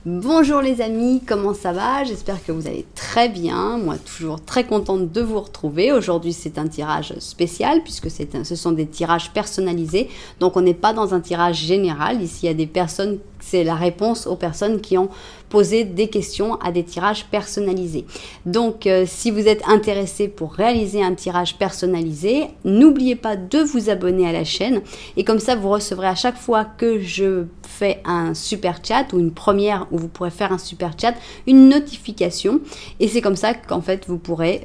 Bonjour les amis, comment ça va? J'espère que vous allez très bien. Moi, toujours très contente de vous retrouver. Aujourd'hui, c'est un tirage spécial puisque ce sont des tirages personnalisés. Donc, on n'est pas dans un tirage général. Ici, il y a des personnes, c'est la réponse aux personnes qui ont posé des questions à des tirages personnalisés. Donc, si vous êtes intéressé pour réaliser un tirage personnalisé, n'oubliez pas de vous abonner à la chaîne. Et comme ça, vous recevrez à chaque fois que je fais un super chat ou une première où vous pourrez faire un super chat, une notification. Et c'est comme ça qu'en fait, vous pourrez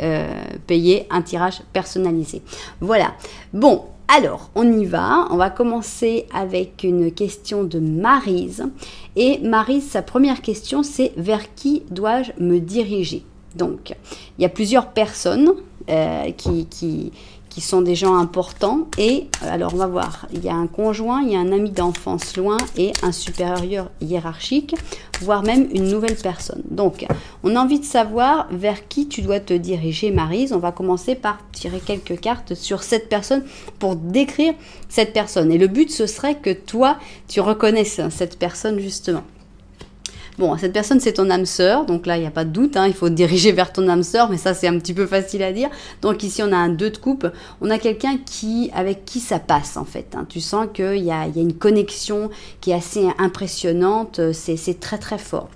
payer un tirage personnalisé. Voilà. Bon. Alors, on y va. On va commencer avec une question de Maryse. Et Maryse, sa première question, c'est « Vers qui dois-je me diriger ?» Donc, il y a plusieurs personnes qui sont des gens importants. Et alors, on va voir. Il y a un conjoint, il y a un ami d'enfance loin et un supérieur hiérarchique, voire même une nouvelle personne. Donc, on a envie de savoir vers qui tu dois te diriger, Maryse. On va commencer par tirer quelques cartes sur cette personne pour décrire cette personne. Et le but, ce serait que toi, tu reconnaisses cette personne, justement. Bon, cette personne, c'est ton âme sœur, donc là, il n'y a pas de doute, hein, il faut te diriger vers ton âme sœur, mais ça, c'est un petit peu facile à dire. Donc ici, on a un 2 de coupe, on a quelqu'un avec qui ça passe, en fait. Hein. Tu sens qu'il y a une connexion qui est assez impressionnante, c'est très, très fort.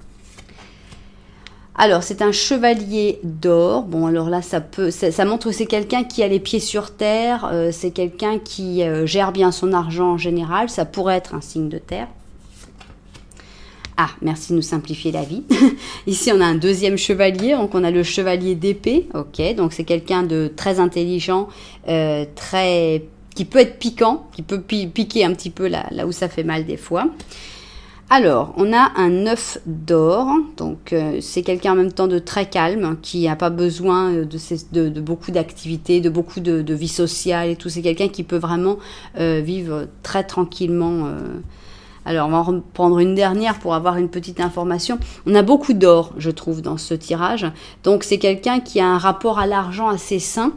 Alors, c'est un chevalier d'or. Bon, alors là, ça montre que c'est quelqu'un qui a les pieds sur terre, c'est quelqu'un qui gère bien son argent en général, ça pourrait être un signe de terre. Ah, merci de nous simplifier la vie. Ici, on a un deuxième chevalier, donc on a le chevalier d'épée. Ok, donc c'est quelqu'un de très intelligent, qui peut être piquant, qui peut piquer un petit peu là où ça fait mal des fois. Alors, on a un 9 d'or, donc c'est quelqu'un en même temps de très calme, qui n'a pas besoin de beaucoup d'activités, de beaucoup de vie sociale et tout. C'est quelqu'un qui peut vraiment vivre très tranquillement. Alors, on va en prendre une dernière pour avoir une petite information. On a beaucoup d'or, je trouve, dans ce tirage. Donc, c'est quelqu'un qui a un rapport à l'argent assez sain,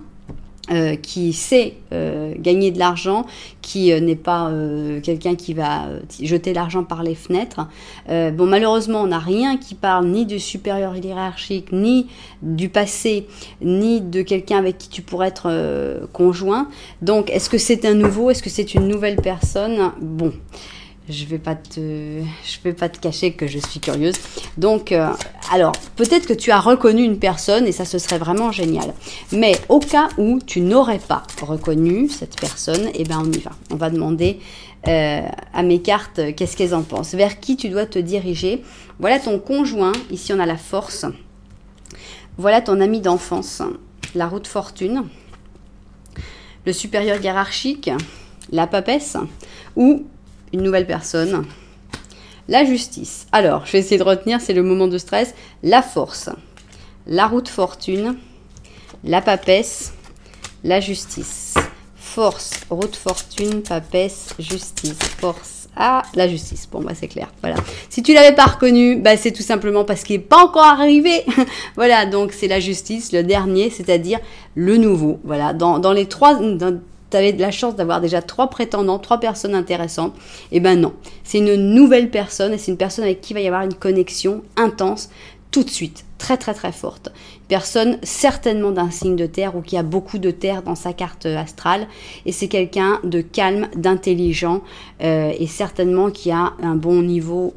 qui sait gagner de l'argent, qui n'est pas quelqu'un qui va jeter l'argent par les fenêtres. Bon, malheureusement, on n'a rien qui parle ni du supérieur hiérarchique, ni du passé, ni de quelqu'un avec qui tu pourrais être conjoint. Donc, est-ce que c'est un nouveau? Est-ce que c'est une nouvelle personne? Bon... Je vais pas te cacher que je suis curieuse. Donc, alors, peut-être que tu as reconnu une personne et ça, ce serait vraiment génial. Mais au cas où tu n'aurais pas reconnu cette personne, eh bien, on y va. On va demander à mes cartes qu'est-ce qu'elles en pensent. Vers qui tu dois te diriger. Voilà ton conjoint. Ici, on a la force. Voilà ton ami d'enfance. La roue de fortune. Le supérieur hiérarchique. La papesse. Ou... une nouvelle personne. La justice. Alors, je vais essayer de retenir, c'est le moment de stress. La force. La roue de fortune. La papesse. La justice. Force, roue de fortune, papesse, justice. Force. Ah, la justice. Bon, bah c'est clair. Voilà. Si tu l'avais pas reconnu, bah c'est tout simplement parce qu'il n'est pas encore arrivé. Voilà, donc c'est la justice, le dernier, c'est-à-dire le nouveau. Voilà, dans les trois... tu avais de la chance d'avoir déjà 3 prétendants, 3 personnes intéressantes. Eh ben non, c'est une nouvelle personne et c'est une personne avec qui il va y avoir une connexion intense tout de suite, très très très forte. Une personne certainement d'un signe de terre ou qui a beaucoup de terre dans sa carte astrale et c'est quelqu'un de calme, d'intelligent et certainement qui a un bon niveau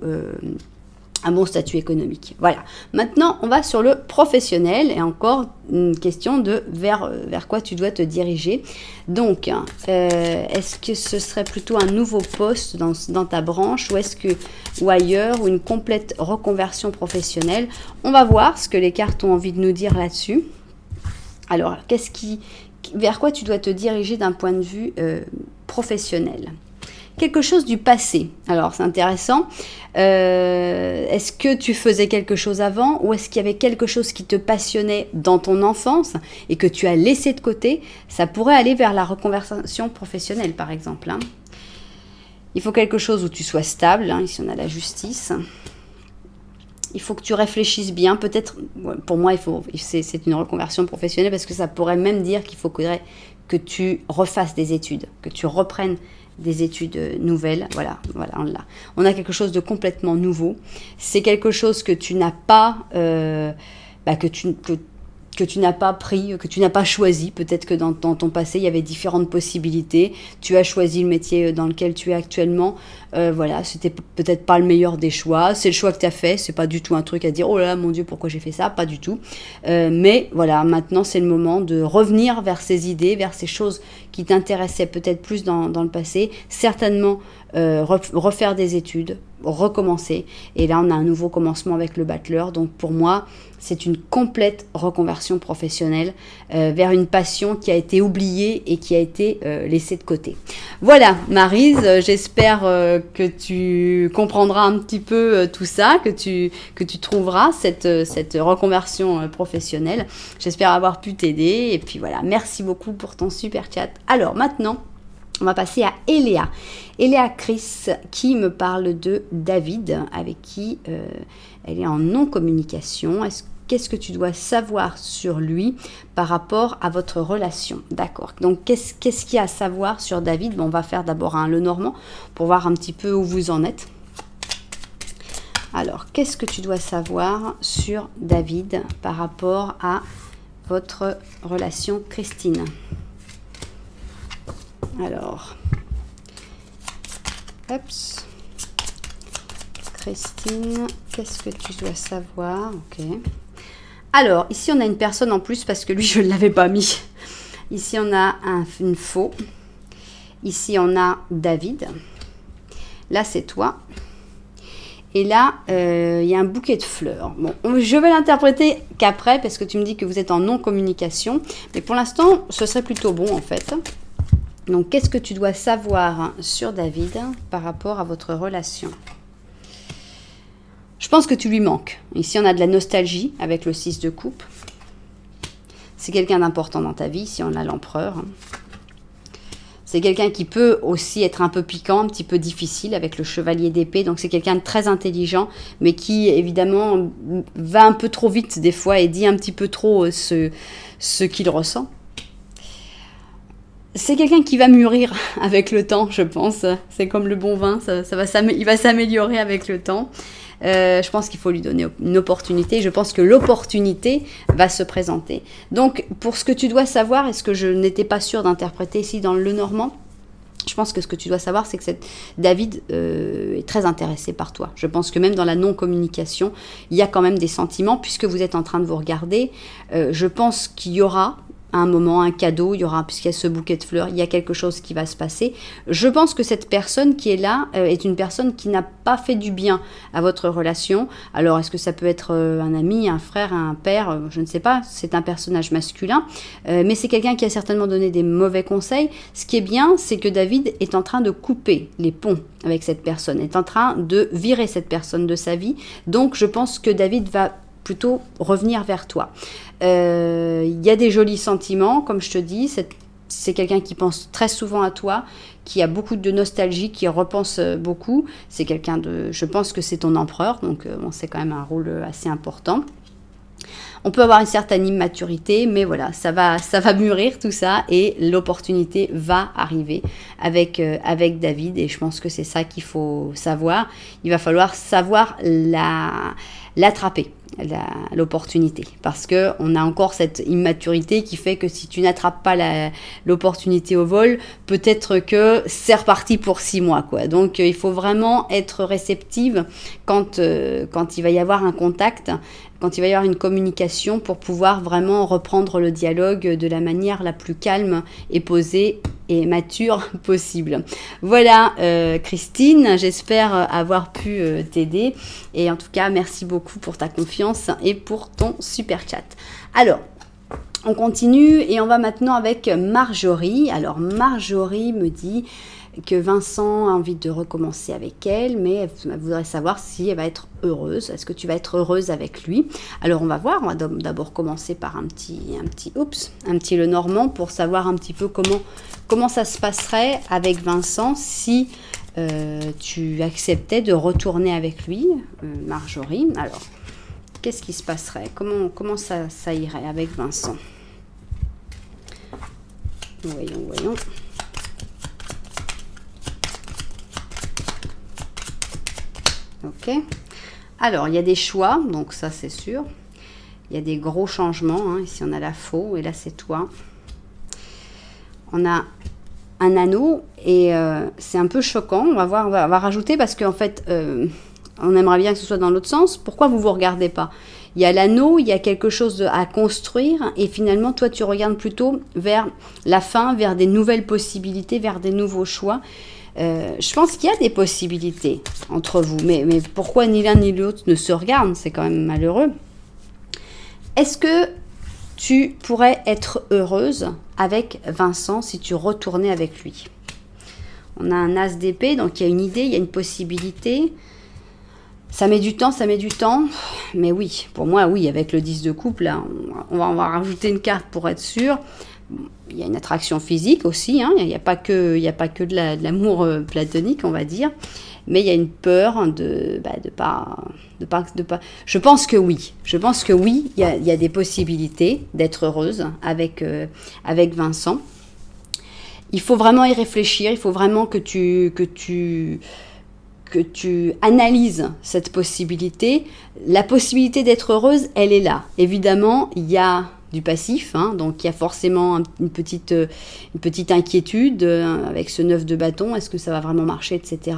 un bon statut économique. Voilà. Maintenant, on va sur le professionnel et encore une question de vers quoi tu dois te diriger. Donc, est-ce que ce serait plutôt un nouveau poste dans ta branche ou ailleurs ou une complète reconversion professionnelle? On va voir ce que les cartes ont envie de nous dire là-dessus. Alors, vers quoi tu dois te diriger d'un point de vue professionnel? Quelque chose du passé. Alors, c'est intéressant. Est-ce que tu faisais quelque chose avant ou est-ce qu'il y avait quelque chose qui te passionnait dans ton enfance et que tu as laissé de côté? Ça pourrait aller vers la reconversion professionnelle, par exemple. Hein. Il faut quelque chose où tu sois stable. Hein. Ici, on a la justice. Il faut que tu réfléchisses bien. Peut-être, pour moi, c'est une reconversion professionnelle parce que ça pourrait même dire qu'il faudrait que tu refasses des études, que tu reprennes des études nouvelles. Voilà, voilà, on a quelque chose de complètement nouveau. C'est quelque chose que tu n'as pas, que tu n'as pas pris, que tu n'as pas choisi. Peut-être que dans ton passé, il y avait différentes possibilités. Tu as choisi le métier dans lequel tu es actuellement. Voilà, c'était peut-être pas le meilleur des choix. C'est le choix que tu as fait. C'est pas du tout un truc à dire, oh là là, mon Dieu, pourquoi j'ai fait ça? Pas du tout. Mais voilà, maintenant, c'est le moment de revenir vers ces idées, vers ces choses qui t'intéressaient peut-être plus dans le passé. Certainement, refaire des études, recommencer. Et là, on a un nouveau commencement avec le battleur. Donc, pour moi, c'est une complète reconversion professionnelle vers une passion qui a été oubliée et qui a été laissée de côté. Voilà, Maryse, j'espère que tu comprendras un petit peu tout ça, que tu trouveras cette reconversion professionnelle. J'espère avoir pu t'aider. Et puis voilà, merci beaucoup pour ton super chat. Alors maintenant, on va passer à Eléa. Eléa Chris qui me parle de David, avec qui elle est en non-communication. Qu'est-ce que tu dois savoir sur lui par rapport à votre relation? D'accord. Donc, qu'est-ce qu'il y a à savoir sur David? Bon, on va faire d'abord un Lenormand pour voir un petit peu où vous en êtes. Alors, qu'est-ce que tu dois savoir sur David par rapport à votre relation, Christine? Alors, Oups. Christine, qu'est-ce que tu dois savoir? Ok. Alors, ici, on a une personne en plus parce que lui, je ne l'avais pas mis. Ici, on a une faux. Ici, on a David. Là, c'est toi. Et là, il y a un bouquet de fleurs. Bon, je vais l'interpréter qu'après parce que tu me dis que vous êtes en non-communication. Mais pour l'instant, ce serait plutôt bon, en fait. Donc, qu'est-ce que tu dois savoir sur David par rapport à votre relation? Je pense que tu lui manques. Ici, on a de la nostalgie avec le 6 de coupe. C'est quelqu'un d'important dans ta vie. Ici, on a l'empereur. C'est quelqu'un qui peut aussi être un peu piquant, un petit peu difficile avec le chevalier d'épée. Donc, c'est quelqu'un de très intelligent, mais qui, évidemment, va un peu trop vite des fois et dit un petit peu trop ce qu'il ressent. C'est quelqu'un qui va mûrir avec le temps, je pense. C'est comme le bon vin, il va s'améliorer avec le temps. Je pense qu'il faut lui donner une opportunité. Je pense que l'opportunité va se présenter. Donc, pour ce que tu dois savoir, et ce que je n'étais pas sûre d'interpréter ici dans le Lenormand, je pense que ce que tu dois savoir, c'est que David est très intéressé par toi. Je pense que même dans la non-communication, il y a quand même des sentiments, puisque vous êtes en train de vous regarder. Je pense qu'il y aura à un moment, un cadeau, il y aura, puisqu'il y a ce bouquet de fleurs, il y a quelque chose qui va se passer. Je pense que cette personne qui est là est une personne qui n'a pas fait du bien à votre relation. Alors, est-ce que ça peut être un ami, un frère, un père, je ne sais pas, c'est un personnage masculin, mais c'est quelqu'un qui a certainement donné des mauvais conseils. Ce qui est bien, c'est que David est en train de couper les ponts avec cette personne, est en train de virer cette personne de sa vie. Donc, je pense que David va plutôt revenir vers toi. Il y a des jolis sentiments, comme je te dis, c'est quelqu'un qui pense très souvent à toi, qui a beaucoup de nostalgie, qui repense beaucoup. C'est quelqu'un de... Je pense que c'est ton empereur, donc bon, c'est quand même un rôle assez important. On peut avoir une certaine immaturité, mais voilà, ça va mûrir tout ça et l'opportunité va arriver avec David. Et je pense que c'est ça qu'il faut savoir. Il va falloir savoir l'attraper, l'opportunité, parce que on a encore cette immaturité qui fait que si tu n'attrapes pas l'opportunité au vol, peut-être que c'est reparti pour 6 mois, quoi. Donc il faut vraiment être réceptive quand il va y avoir un contact, quand il va y avoir une communication, pour pouvoir vraiment reprendre le dialogue de la manière la plus calme et posée et mature possible. Voilà, Christine, j'espère avoir pu t'aider. Et en tout cas, merci beaucoup pour ta confiance et pour ton super chat. Alors, on continue et on va maintenant avec Marjorie. Alors, Marjorie me dit que Vincent a envie de recommencer avec elle, mais elle voudrait savoir si elle va être heureuse. Est-ce que tu vas être heureuse avec lui? Alors on va voir, on va d'abord commencer par un petit Lenormand pour savoir un petit peu comment ça se passerait avec Vincent si tu acceptais de retourner avec lui, Marjorie. Alors, qu'est-ce qui se passerait? Comment ça irait avec Vincent? Voyons. Ok. Alors, il y a des choix, donc ça c'est sûr. Il y a des gros changements. Hein. Ici, on a la faux et là, c'est toi. On a un anneau et c'est un peu choquant. On va voir, on va rajouter parce qu'en fait, on aimerait bien que ce soit dans l'autre sens. Pourquoi vous ne vous regardez pas? Il y a l'anneau, il y a quelque chose à construire et finalement, toi, tu regardes plutôt vers la fin, vers des nouvelles possibilités, vers des nouveaux choix. Je pense qu'il y a des possibilités entre vous, mais pourquoi ni l'un ni l'autre ne se regardent? C'est quand même malheureux. Est-ce que tu pourrais être heureuse avec Vincent si tu retournais avec lui? On a un as d'épée, donc il y a une idée, il y a une possibilité. Ça met du temps, mais oui, pour moi, oui, avec le 10 de coupe, là, on va rajouter une carte pour être sûr. Il y a une attraction physique aussi, hein. Il n'y a pas que de l'amour platonique, on va dire, mais il y a une peur de pas. Je pense que oui, il y a des possibilités d'être heureuse avec Vincent. Il faut vraiment y réfléchir, il faut vraiment que tu analyses cette possibilité. La possibilité d'être heureuse, elle est là. Évidemment, il y a du passif, hein, donc il y a forcément une petite inquiétude avec ce 9 de bâton, est-ce que ça va vraiment marcher, etc.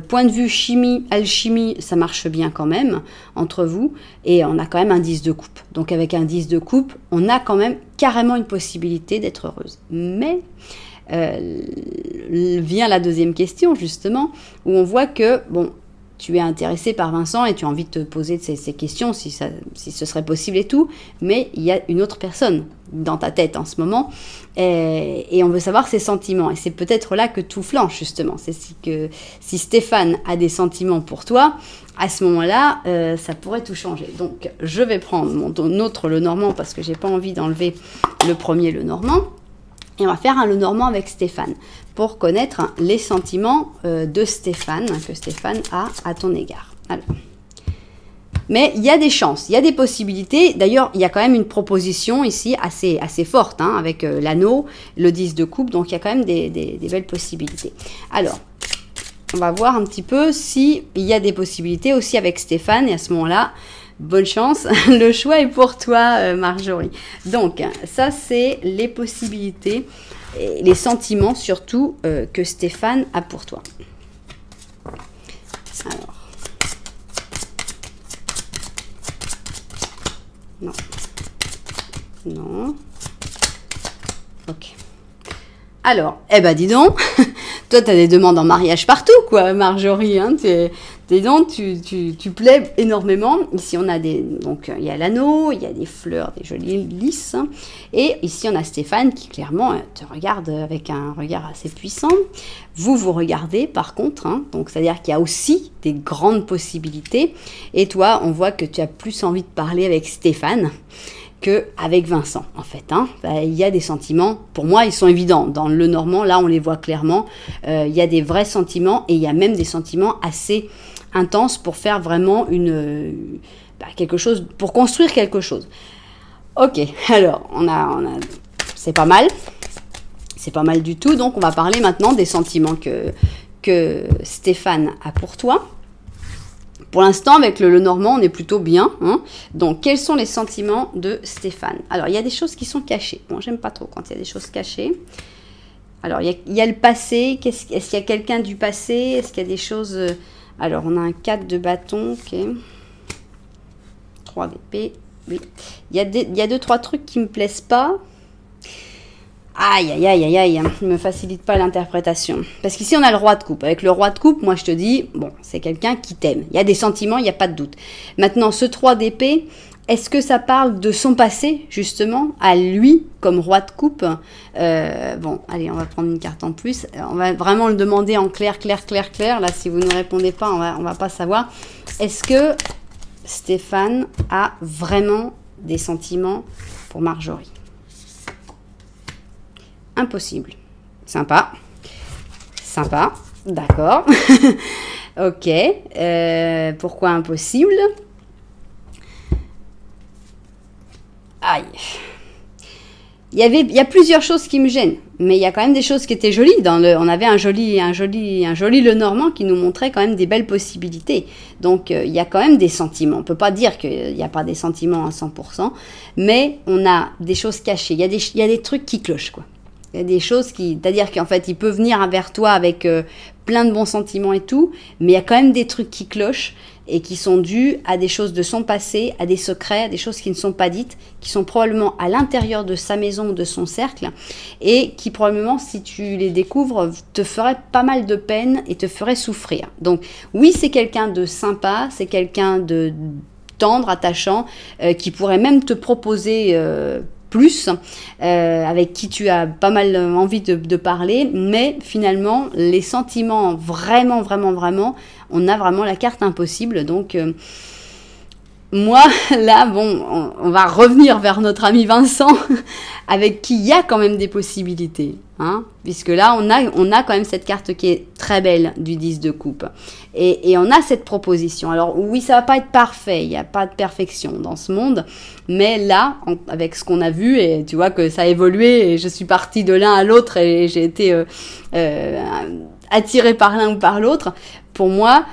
Point de vue chimie, alchimie, ça marche bien quand même entre vous, et on a quand même un 10 de coupe. Donc avec un 10 de coupe, on a quand même carrément une possibilité d'être heureuse. Mais vient la deuxième question, justement, où on voit que, bon, tu es intéressé par Vincent et tu as envie de te poser ces questions, si ce serait possible et tout, mais il y a une autre personne dans ta tête en ce moment, et on veut savoir ses sentiments. Et c'est peut-être là que tout flanche, justement. C'est si Stéphane a des sentiments pour toi, à ce moment-là, ça pourrait tout changer. Donc, je vais prendre mon autre Lenormand, parce que j'ai pas envie d'enlever le premier Lenormand. Et on va faire un Lenormand avec Stéphane pour connaître les sentiments de Stéphane, que Stéphane a à ton égard. Alors. Mais il y a des chances, il y a des possibilités. D'ailleurs, il y a quand même une proposition ici assez forte, hein, avec l'anneau, le 10 de coupe. Donc, il y a quand même des belles possibilités. Alors, on va voir un petit peu s'il y a des possibilités aussi avec Stéphane. Et à ce moment-là, bonne chance, le choix est pour toi, Marjorie. Donc, ça, c'est les possibilités, et les sentiments surtout que Stéphane a pour toi. Alors. Non. Non. Ok. Alors, eh ben dis donc, toi, tu as des demandes en mariage partout, quoi, Marjorie, hein, dis donc, tu plais énormément. Ici, on a donc, il y a l'anneau, il y a des fleurs, des jolies lys. Hein, et ici, on a Stéphane qui, clairement, te regarde avec un regard assez puissant. Vous regardez, par contre. Hein, donc, c'est-à-dire qu'il y a aussi des grandes possibilités. Et toi, on voit que tu as plus envie de parler avec Stéphane qu'avec Vincent, en fait. Hein. Il y a des sentiments, pour moi, ils sont évidents. Dans le Lenormand, là, on les voit clairement. Il y a des vrais sentiments et il y a même des sentiments assez intense pour faire vraiment quelque chose, pour construire quelque chose. Ok, alors, c'est pas mal du tout, donc on va parler maintenant des sentiments que Stéphane a pour toi. Pour l'instant, avec le Lenormand, on est plutôt bien. Hein. Donc, quels sont les sentiments de Stéphane? Alors, il y a des choses qui sont cachées. Bon, j'aime pas trop quand il y a des choses cachées. Alors, il y a le passé. Est-ce qu'il y a quelqu'un du passé? Est-ce qu'il y a des choses... Alors, on a un 4 de bâton, ok. 3 d'épée, oui. Il y a 2-3 trucs qui me plaisent pas. Aïe, aïe, aïe, aïe, aïe, ne me facilite pas l'interprétation. Parce qu'ici, on a le roi de coupe. Avec le roi de coupe, moi, je te dis, bon, c'est quelqu'un qui t'aime. Il y a des sentiments, il n'y a pas de doute. Maintenant, ce 3 d'épée, est-ce que ça parle de son passé, justement, à lui, comme roi de coupe? Bon, allez, on va prendre une carte en plus. On va vraiment le demander en clair. Là, si vous ne répondez pas, on va pas savoir. Est-ce que Stéphane a vraiment des sentiments pour Marjorie? Impossible. Sympa, d'accord. Ok, pourquoi impossible? Aïe. il y a plusieurs choses qui me gênent, mais il y a quand même des choses qui étaient jolies. On avait un joli Lenormand qui nous montrait quand même des belles possibilités. Donc il y a quand même des sentiments. On peut pas dire qu'il n'y a pas des sentiments à 100%, mais on a des choses cachées. Il y a des trucs qui clochent, quoi. Il y a des choses c'est-à-dire qu'en fait, il peut venir vers toi avec plein de bons sentiments et tout, mais il y a quand même des trucs qui clochent et qui sont dus à des choses de son passé, à des secrets, à des choses qui ne sont pas dites, qui sont probablement à l'intérieur de sa maison ou de son cercle, et qui probablement, si tu les découvres, te feraient pas mal de peine et te feraient souffrir. Donc oui, c'est quelqu'un de sympa, c'est quelqu'un de tendre, attachant, qui pourrait même te proposer plus, avec qui tu as pas mal envie de parler, mais finalement, les sentiments vraiment, on a vraiment la carte impossible. Donc, moi, là, bon, on va revenir vers notre ami Vincent, avec qui il y a quand même des possibilités, hein, puisque là, on a quand même cette carte qui est très belle du 10 de coupe. Et on a cette proposition. Alors oui, ça va pas être parfait, il n'y a pas de perfection dans ce monde, mais là, avec ce qu'on a vu, et tu vois que ça a évolué, et je suis partie de l'un à l'autre, et j'ai été attirée par l'un ou par l'autre, pour moi,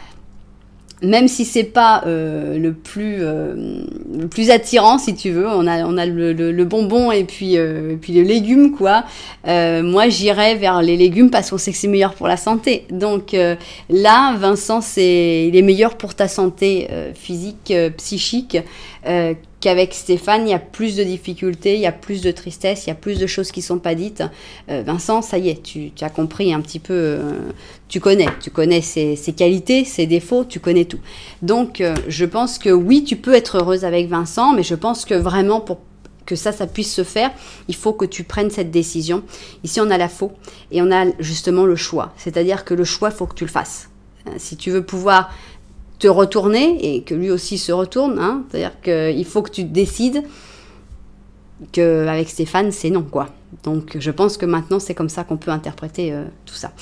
même si c'est pas le plus attirant, si tu veux, on a le bonbon et puis le légume, quoi. Moi, j'irais vers les légumes parce qu'on sait que c'est meilleur pour la santé. Donc là, Vincent, il est meilleur pour ta santé physique, psychique, qu'avec Stéphane. Il y a plus de difficultés, il y a plus de tristesse, il y a plus de choses qui sont pas dites. Vincent, ça y est, tu as compris un petit peu, tu connais ses qualités, ses défauts, tu connais tout. Donc, je pense que oui, tu peux être heureuse avec Vincent, mais je pense que vraiment, pour que ça puisse se faire, il faut que tu prennes cette décision. Ici, on a la faux et on a justement le choix. C'est-à-dire que le choix, il faut que tu le fasses. Si tu veux pouvoir te retourner et que lui aussi se retourne, hein, c'est-à-dire qu'il faut que tu décides qu'avec Stéphane, c'est non, quoi. Donc, je pense que maintenant, c'est comme ça qu'on peut interpréter tout ça.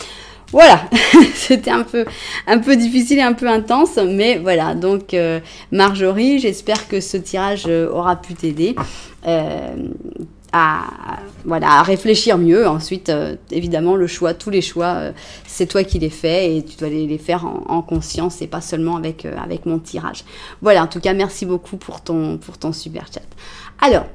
Voilà, c'était un peu difficile et un peu intense, mais voilà. Donc, Marjorie, j'espère que ce tirage aura pu t'aider à réfléchir mieux. Ensuite, évidemment, tous les choix, c'est toi qui les fais et tu dois les faire en conscience et pas seulement avec mon tirage. Voilà, en tout cas, merci beaucoup pour ton super chat. Alors,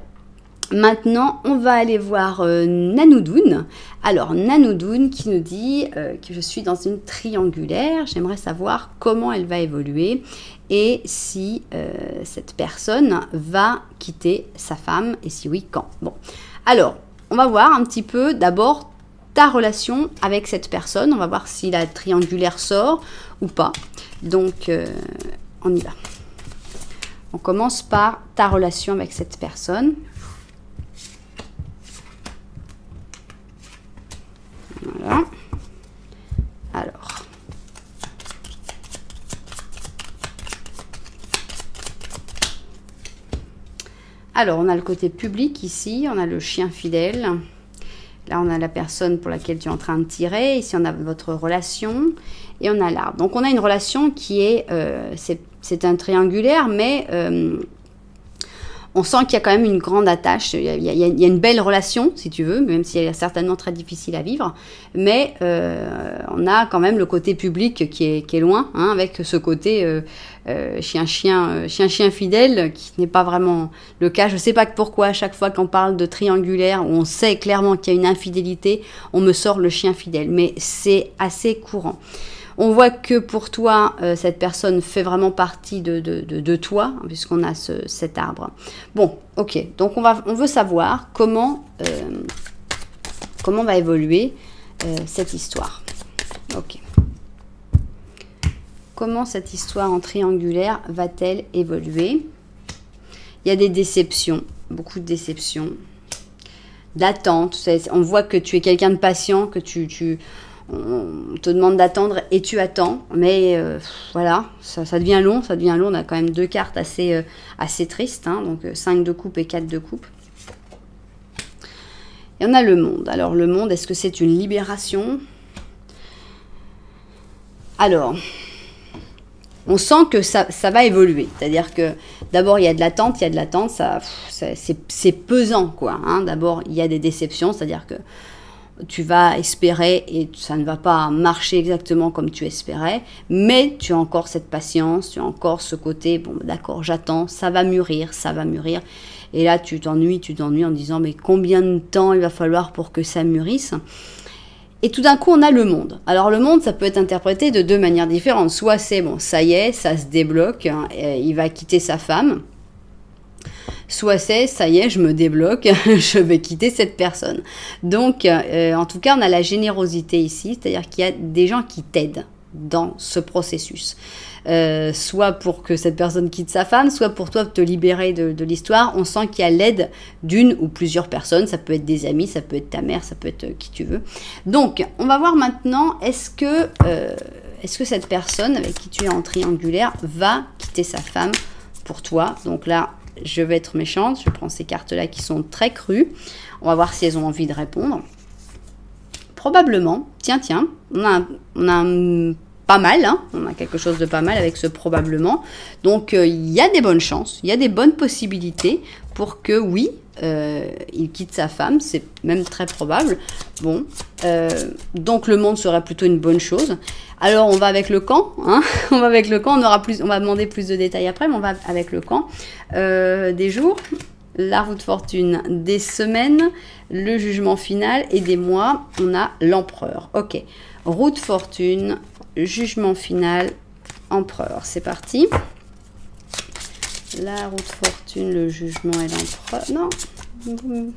maintenant, on va aller voir Nanoudoun. Alors, Nanoudoun qui nous dit que je suis dans une triangulaire. J'aimerais savoir comment elle va évoluer et si cette personne va quitter sa femme et si oui, quand. Bon, alors, on va voir un petit peu d'abord ta relation avec cette personne. On va voir si la triangulaire sort ou pas. Donc, on y va. On commence par ta relation avec cette personne. Voilà. Alors, on a le côté public ici, on a le chien fidèle. Là, on a la personne pour laquelle tu es en train de tirer. Ici, on a votre relation et on a l'arbre. Donc, on a une relation qui est, c'est un triangulaire, mais on sent qu'il y a quand même une grande attache. Il y a une belle relation, si tu veux, même si elle est certainement très difficile à vivre. Mais on a quand même le côté public qui est loin, hein, avec ce côté chien fidèle, qui n'est pas vraiment le cas. Je ne sais pas pourquoi, à chaque fois qu'on parle de triangulaire, où on sait clairement qu'il y a une infidélité, on me sort le chien fidèle. Mais c'est assez courant. On voit que pour toi, cette personne fait vraiment partie de toi, hein, puisqu'on a cet arbre. Bon, ok. Donc, on veut savoir comment va évoluer cette histoire. Ok. Comment cette histoire en triangulaire va-t-elle évoluer? Il y a des déceptions, beaucoup de déceptions, d'attente. On voit que tu es quelqu'un de patient, que on te demande d'attendre et tu attends, mais voilà, ça devient long, On a quand même deux cartes assez tristes, hein, donc 5 de coupe et 4 de coupe. Et on a le monde. Alors le monde, est-ce que c'est une libération? Alors, on sent que ça va évoluer. C'est-à-dire que d'abord, il y a de l'attente, c'est pesant, quoi. Hein. D'abord, il y a des déceptions, c'est-à-dire que tu vas espérer et ça ne va pas marcher exactement comme tu espérais, mais tu as encore cette patience, tu as encore ce côté, bon, d'accord, j'attends, ça va mûrir. Et là, tu t'ennuies en disant, mais combien de temps il va falloir pour que ça mûrisse ? Et tout d'un coup, on a le monde. Alors, le monde, ça peut être interprété de deux manières différentes. Soit c'est, bon, ça y est, ça se débloque, hein, il va quitter sa femme. Soit c'est, ça y est, je me débloque, je vais quitter cette personne. Donc, en tout cas, on a la générosité ici, c'est-à-dire qu'il y a des gens qui t'aident dans ce processus. Soit pour que cette personne quitte sa femme, soit pour toi te libérer de l'histoire. On sent qu'il y a l'aide d'une ou plusieurs personnes, ça peut être des amis, ça peut être ta mère, ça peut être qui tu veux. Donc, on va voir maintenant, est-ce que cette personne avec qui tu es en triangulaire va quitter sa femme pour toi? Donc là, je vais être méchante, je prends ces cartes-là qui sont très crues. On va voir si elles ont envie de répondre. Probablement, tiens, on a pas mal, hein, on a quelque chose de pas mal avec ce probablement. Donc, il y a des bonnes chances, il y a des bonnes possibilités pour que, oui, il quitte sa femme, c'est même très probable. Bon, donc le monde serait plutôt une bonne chose. Alors, on va avec le camp, hein, on va avec le camp, on va demander plus de détails après, mais on va avec le camp des jours, la roue de fortune des semaines, le jugement final et des mois, on a l'empereur. Ok, roue de fortune, jugement final, empereur. C'est parti. La roue de fortune, le jugement et l'empereur. Non. Roue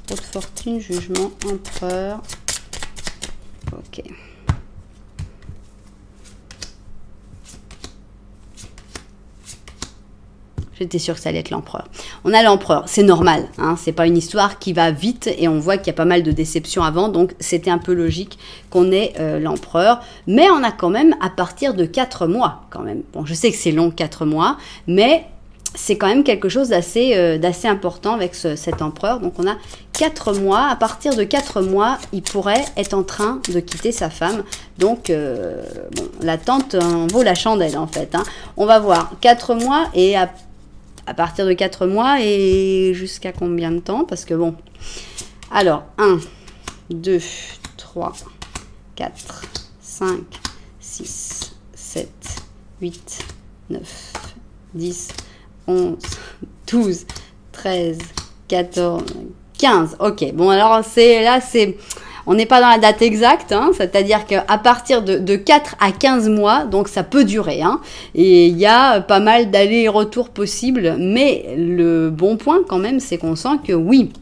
de fortune, jugement, empereur. Ok. J'étais sûre que ça allait être l'empereur. On a l'empereur, c'est normal, hein, c'est pas une histoire qui va vite et on voit qu'il y a pas mal de déceptions avant, donc c'était un peu logique qu'on ait l'empereur. Mais on a quand même à partir de 4 mois quand même. Bon, je sais que c'est long 4 mois, mais c'est quand même quelque chose d'assez important avec cet empereur. Donc on a 4 mois, à partir de 4 mois, il pourrait être en train de quitter sa femme. Donc bon, l'attente en vaut la chandelle en fait. Hein. On va voir 4 mois et à partir de 4 mois et jusqu'à combien de temps? Parce que bon, alors 1, 2, 3, 4, 5, 6, 7, 8, 9, 10, 11, 12, 13, 14, 15. Ok, bon alors on n'est pas dans la date exacte, hein, c'est-à-dire qu'à partir de 4 à 15 mois, donc ça peut durer, hein, et il y a pas mal d'allers et retours possibles, mais le bon point quand même, c'est qu'on sent que oui,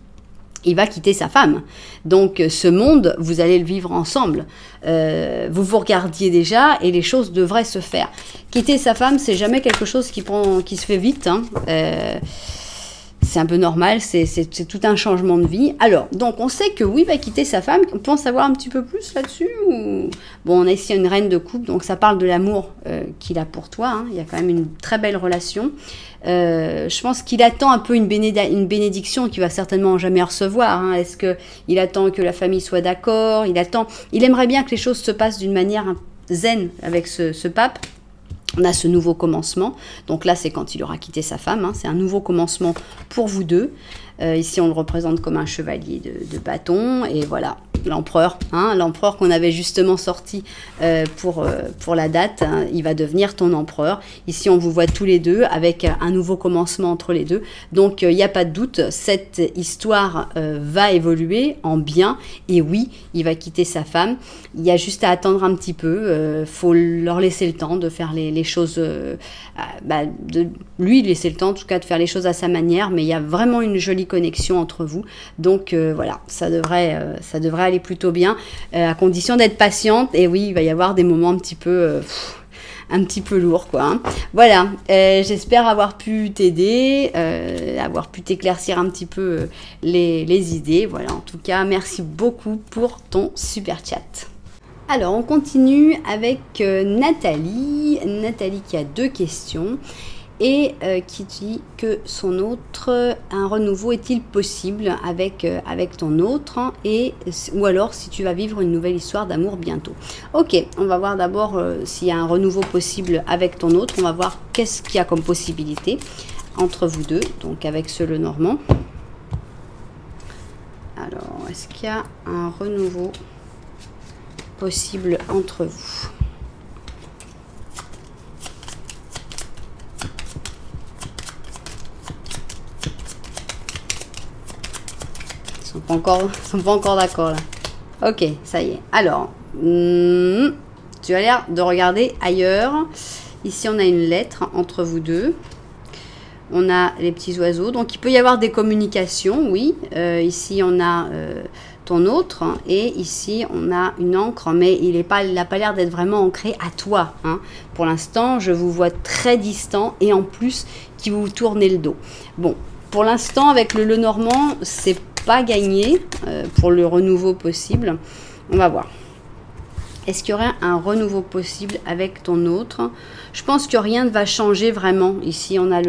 il va quitter sa femme. Donc ce monde, vous allez le vivre ensemble. Vous vous regardiez déjà et les choses devraient se faire. Quitter sa femme, c'est jamais quelque chose qui se fait vite, hein. C'est un peu normal, c'est tout un changement de vie. Alors, donc on sait que oui, il va quitter sa femme. On peut en savoir un petit peu plus là-dessus ou... Bon, on a ici une reine de coupe, donc ça parle de l'amour qu'il a pour toi. Hein. Il y a quand même une très belle relation. Je pense qu'il attend un peu une bénédiction qu'il va certainement jamais recevoir. Hein. Est-ce qu'il attend que la famille soit d'accord? Il aimerait bien que les choses se passent d'une manière zen avec ce pape. On a ce nouveau commencement, donc là c'est quand il aura quitté sa femme, hein. C'est un nouveau commencement pour vous deux. Ici on le représente comme un chevalier de bâton, et voilà, l'empereur, hein, l'empereur qu'on avait justement sorti pour la date, hein, il va devenir ton empereur. Ici on vous voit tous les deux avec un nouveau commencement entre les deux, donc il n'y a pas de doute, cette histoire va évoluer en bien, et oui, il va quitter sa femme. Il y a juste à attendre un petit peu, faut leur laisser le temps de faire les choses, lui laisser le temps en tout cas de faire les choses à sa manière, mais il y a vraiment une jolie connexion entre vous, donc voilà, ça devrait aller plutôt bien, à condition d'être patiente, et oui, il va y avoir des moments un petit peu lourds, quoi, hein. Voilà, j'espère avoir pu t'aider, avoir pu t'éclaircir un petit peu les idées. Voilà, en tout cas, merci beaucoup pour ton super chat. Alors, on continue avec Nathalie. Nathalie qui a 2 questions. et qui dit que son autre, un renouveau est-il possible avec ton autre, hein, ou alors si tu vas vivre une nouvelle histoire d'amour bientôt. Ok, on va voir d'abord s'il y a un renouveau possible avec ton autre. On va voir qu'est-ce qu'il y a comme possibilité entre vous deux, donc avec ce Lenormand. Alors, est-ce qu'il y a un renouveau possible entre vous? Ils sont pas encore d'accord là. Ok, ça y est. Alors, tu as l'air de regarder ailleurs. Ici, on a une lettre entre vous deux. On a les petits oiseaux. Donc, il peut y avoir des communications, oui. Ici, on a ton autre. Et ici, on a une encre. Mais il n'a pas l'air d'être vraiment ancré à toi, hein. Pour l'instant, je vous vois très distant. Et en plus, qui vous tournez le dos. Bon, pour l'instant, avec le Lenormand, c'est pas gagné pour le renouveau possible. On va voir. Est-ce qu'il y aurait un renouveau possible avec ton autre? Je pense que rien ne va changer vraiment. Ici, on a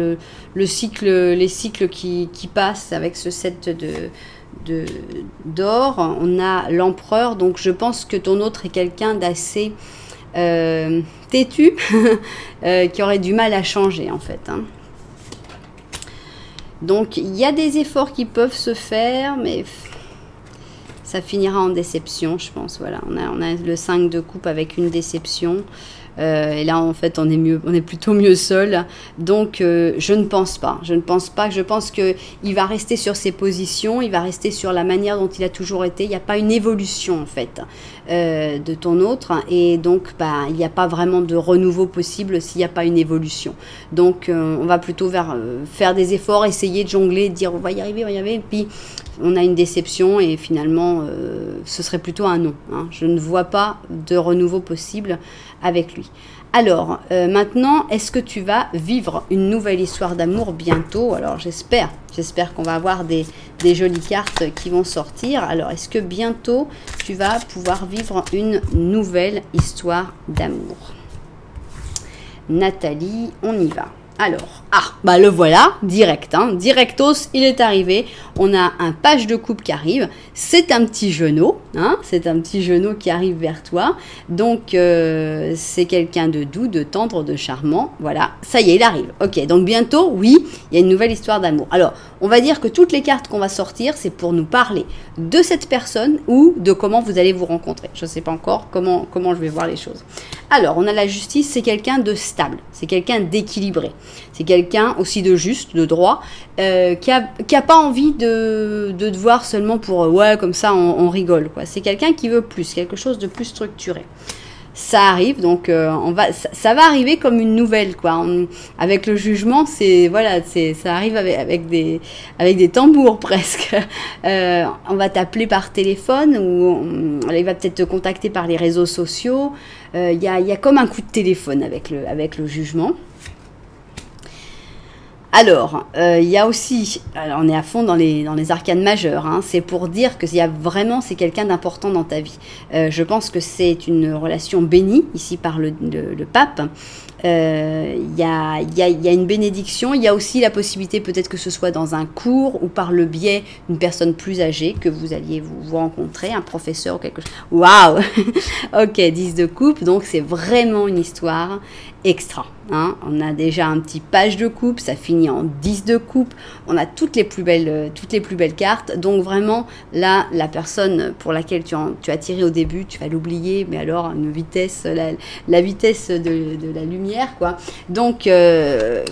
les cycles qui passent avec ce set d'or. On a l'empereur. Donc, je pense que ton autre est quelqu'un d'assez têtu, qui aurait du mal à changer, en fait, hein. Donc, il y a des efforts qui peuvent se faire, mais ça finira en déception, je pense. Voilà, on a le 5 de coupe avec une déception. Et là, en fait, on est plutôt mieux seul. Donc, je ne pense pas. Je pense qu'il va rester sur ses positions. Il va rester sur la manière dont il a toujours été. Il n'y a pas une évolution, en fait, de ton autre. Et donc, bah, il n'y a pas vraiment de renouveau possible s'il n'y a pas une évolution. Donc, on va plutôt faire des efforts, essayer de jongler, de dire on va y arriver, Et puis, on a une déception et finalement, ce serait plutôt un non, hein. Je ne vois pas de renouveau possible avec lui. Alors, maintenant, est-ce que tu vas vivre une nouvelle histoire d'amour bientôt? Alors, j'espère qu'on va avoir des jolies cartes qui vont sortir. Alors, est-ce que bientôt, tu vas pouvoir vivre une nouvelle histoire d'amour? Nathalie, on y va. Alors, bah le voilà, direct, hein, directos, il est arrivé. On a un page de coupe qui arrive. C'est un petit genou, hein, c'est un petit genou qui arrive vers toi. Donc, c'est quelqu'un de doux, de tendre, de charmant. Voilà, ça y est, il arrive. Ok, donc bientôt, oui, il y a une nouvelle histoire d'amour. Alors, on va dire que toutes les cartes qu'on va sortir, c'est pour nous parler de cette personne ou de comment vous allez vous rencontrer. Je ne sais pas encore comment je vais voir les choses. Alors, on a la justice, c'est quelqu'un de stable, c'est quelqu'un d'équilibré. C'est quelqu'un aussi de juste, de droit, qui a pas envie de te voir seulement pour ouais, comme ça on rigole, quoi. C'est quelqu'un qui veut plus, quelque chose de plus structuré. Ça arrive, donc ça va arriver comme une nouvelle, quoi. Avec le jugement, ça arrive avec des tambours presque. On va t'appeler par téléphone ou il va peut-être te contacter par les réseaux sociaux. Il y a comme un coup de téléphone avec le jugement. Alors, il y a aussi, alors on est à fond dans les arcanes majeures, hein, c'est pour dire que c'est quelqu'un d'important dans ta vie. Je pense que c'est une relation bénie, ici par le pape. Il y a une bénédiction, il y a aussi la possibilité peut-être que ce soit dans un cours ou par le biais d'une personne plus âgée que vous alliez vous rencontrer, un professeur ou quelque chose. Waouh. Ok, 10 de coupe, donc c'est vraiment une histoire extra, hein. On a déjà un petit page de coupe, ça finit en 10 de coupe, on a toutes les plus belles cartes, donc vraiment là, la personne pour laquelle tu as tiré au début, tu vas l'oublier, mais alors une vitesse, la vitesse de la lumière, quoi. Donc il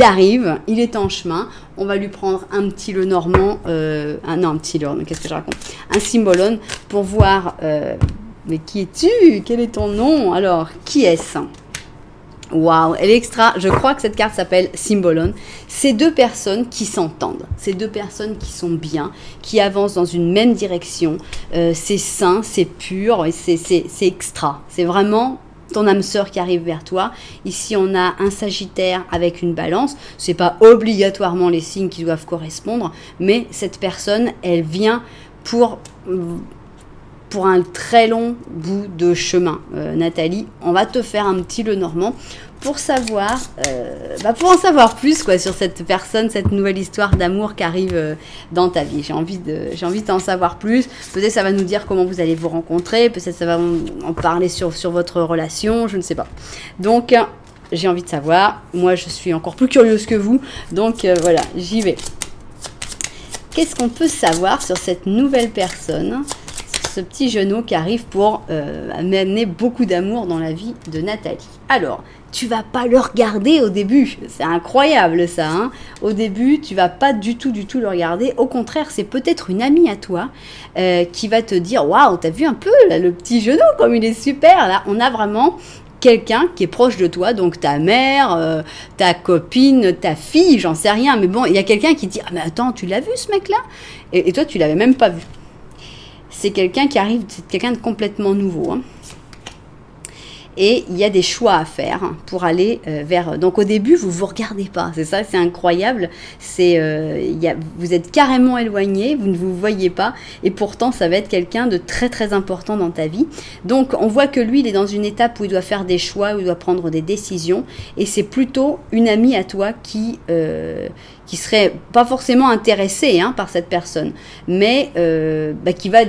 arrive, il est en chemin, on va lui prendre un petit Lenormand, qu'est-ce que je raconte, un Symbolon pour voir. Mais qui es-tu? Quel est ton nom? Alors, qui est-ce? Waouh, elle est extra. Je crois que cette carte s'appelle Symbolon. C'est deux personnes qui s'entendent. C'est deux personnes qui sont bien, qui avancent dans une même direction. C'est sain, c'est pur, et c'est extra. C'est vraiment ton âme sœur qui arrive vers toi. Ici, on a un Sagittaire avec une Balance. C'est pas obligatoirement les signes qui doivent correspondre, mais cette personne, elle vient pour un très long bout de chemin. Nathalie, on va te faire un petit Lenormand pour savoir, pour en savoir plus quoi, sur cette personne, cette nouvelle histoire d'amour qui arrive dans ta vie. J'ai envie d'en savoir plus. Peut-être ça va nous dire comment vous allez vous rencontrer, peut-être ça va en parler sur votre relation, je ne sais pas. Donc, j'ai envie de savoir. Moi, je suis encore plus curieuse que vous. Donc, voilà, j'y vais. Qu'est-ce qu'on peut savoir sur cette nouvelle personne, ce petit genou qui arrive pour amener beaucoup d'amour dans la vie de Nathalie? Alors, tu vas pas le regarder au début. C'est incroyable ça. Hein, au début, tu vas pas du tout le regarder. Au contraire, c'est peut-être une amie à toi qui va te dire « Waouh, t'as vu un peu là, le petit genou comme il est super !» Là, on a vraiment quelqu'un qui est proche de toi, donc ta mère, ta copine, ta fille, j'en sais rien. Mais bon, il y a quelqu'un qui dit « Ah mais attends, tu l'as vu ce mec-là » et toi, tu l'avais même pas vu. C'est quelqu'un qui arrive, c'est quelqu'un de complètement nouveau. Hein. Et il y a des choix à faire pour aller vers... Donc au début, vous ne vous regardez pas. C'est ça, c'est incroyable. Vous êtes carrément éloigné, vous ne vous voyez pas. Et pourtant, ça va être quelqu'un de très très important dans ta vie. Donc on voit que lui, il est dans une étape où il doit faire des choix, où il doit prendre des décisions. Et c'est plutôt une amie à toi qui serait pas forcément intéressée par cette personne. Mais qui va...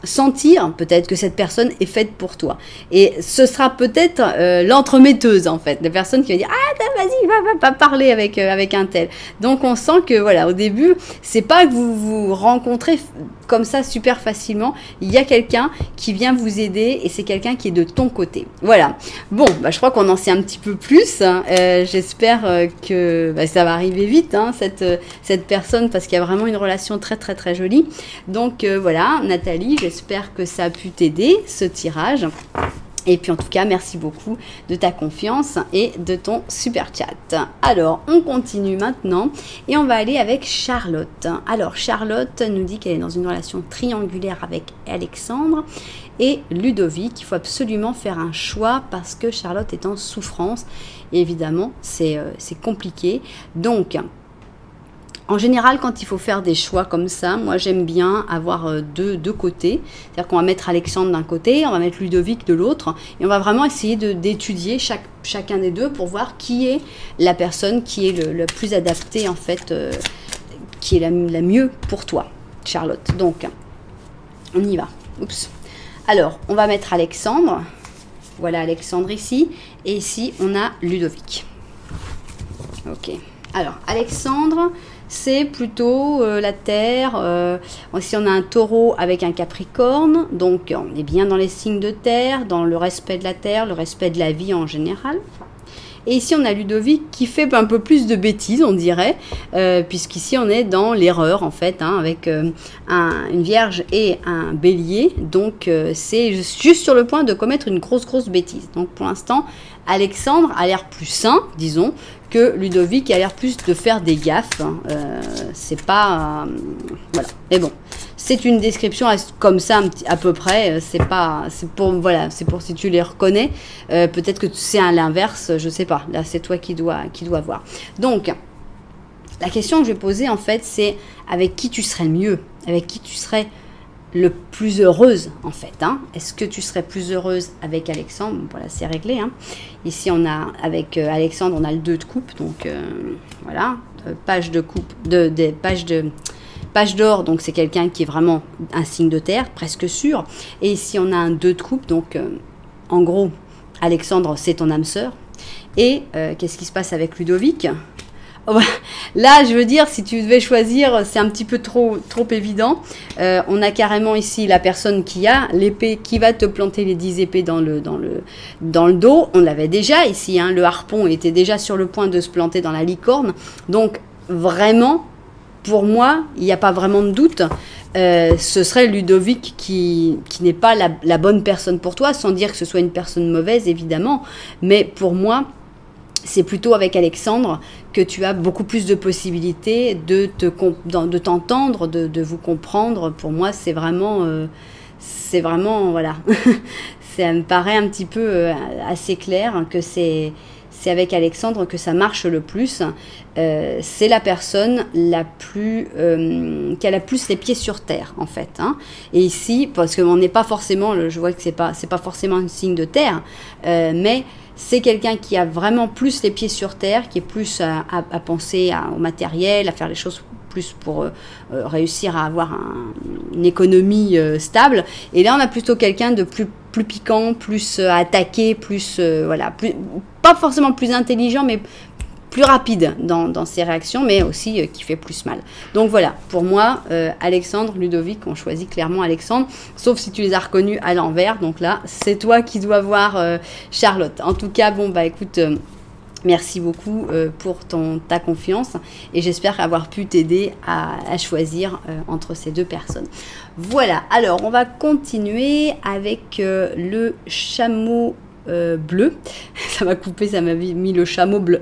sentir peut-être que cette personne est faite pour toi. Et ce sera peut-être l'entremetteuse en fait, la personne qui va dire « Ah, vas-y, va parler avec un tel ». Donc on sent que voilà, au début, c'est pas que vous vous rencontrez comme ça super facilement. Il y a quelqu'un qui vient vous aider et c'est quelqu'un qui est de ton côté. Voilà. Bon, je crois qu'on en sait un petit peu plus. J'espère que ça va arriver vite, cette personne, parce qu'il y a vraiment une relation très très très jolie. Donc voilà, Nathalie, j'espère que ça a pu t'aider, ce tirage. Et puis en tout cas, merci beaucoup de ta confiance et de ton super chat. Alors, on continue maintenant et on va aller avec Charlotte. Alors, Charlotte nous dit qu'elle est dans une relation triangulaire avec Alexandre et Ludovic. Il faut absolument faire un choix parce que Charlotte est en souffrance. Et évidemment, c'est compliqué. Donc... En général, quand il faut faire des choix comme ça, moi j'aime bien avoir deux côtés. C'est-à-dire qu'on va mettre Alexandre d'un côté, on va mettre Ludovic de l'autre. Et on va vraiment essayer d'étudier chacun des deux pour voir qui est la personne qui est le plus adaptée, en fait, qui est la mieux pour toi, Charlotte. Donc, on y va. Oups. Alors, on va mettre Alexandre. Voilà Alexandre ici. Et ici, on a Ludovic. Ok. Alors, Alexandre... c'est plutôt la terre. Ici, on a un taureau avec un capricorne. Donc, on est bien dans les signes de terre, dans le respect de la terre, le respect de la vie en général. Et ici, on a Ludovic qui fait un peu plus de bêtises, on dirait, puisqu'ici, on est dans l'erreur, en fait, avec une vierge et un bélier. Donc, c'est juste sur le point de commettre une grosse bêtise. Donc, pour l'instant, Alexandre a l'air plus sain, disons, que Ludovic a l'air plus de faire des gaffes. C'est pas... voilà. Mais bon, c'est une description comme ça, à peu près. C'est pour si tu les reconnais. Peut-être que c'est à l'inverse, je sais pas. Là, c'est toi qui dois voir. Donc, la question que je vais poser, en fait, c'est avec qui tu serais le mieux? Avec qui tu serais le plus heureuse, en fait. Est-ce que tu serais plus heureuse avec Alexandre? Voilà, c'est réglé. Ici, on a avec Alexandre, on a le 2 de coupe. Donc, voilà. Page de coupe, page d'or. Donc, c'est quelqu'un qui est vraiment un signe de terre, presque sûr. Et ici, on a un 2 de coupe. Donc, en gros, Alexandre, c'est ton âme sœur. Et qu'est-ce qui se passe avec Ludovic? Là, je veux dire, si tu devais choisir, c'est un petit peu trop évident. On a carrément ici la personne qui a l'épée, qui va te planter les 10 épées dans le dos. On l'avait déjà ici, le harpon était déjà sur le point de se planter dans la licorne. Donc, vraiment, pour moi, il n'y a pas vraiment de doute. Ce serait Ludovic qui n'est pas la bonne personne pour toi, sans dire que ce soit une personne mauvaise, évidemment. Mais pour moi... c'est plutôt avec Alexandre que tu as beaucoup plus de possibilités de t'entendre, de vous comprendre. Pour moi, c'est vraiment voilà. Ça me paraît un petit peu assez clair que c'est avec Alexandre que ça marche le plus. C'est la personne qui a la plus les pieds sur terre, en fait. Et ici, parce qu'on n'est pas forcément, je vois que c'est pas forcément un signe de terre, mais c'est quelqu'un qui a vraiment plus les pieds sur terre, qui est plus à penser au matériel, à faire les choses plus pour réussir à avoir une économie stable. Et là, on a plutôt quelqu'un de plus piquant, plus à attaquer, plus, voilà, pas forcément plus intelligent, mais plus rapide dans ses réactions, mais aussi qui fait plus mal. Donc voilà, pour moi, Alexandre, Ludovic, on choisit clairement Alexandre, sauf si tu les as reconnus à l'envers. Donc là, c'est toi qui dois voir Charlotte. En tout cas, bon, bah écoute, merci beaucoup pour ta confiance et j'espère avoir pu t'aider à choisir entre ces deux personnes. Voilà, alors on va continuer avec le chameau bleu. Ça m'a coupé, ça m'a mis le chameau bleu.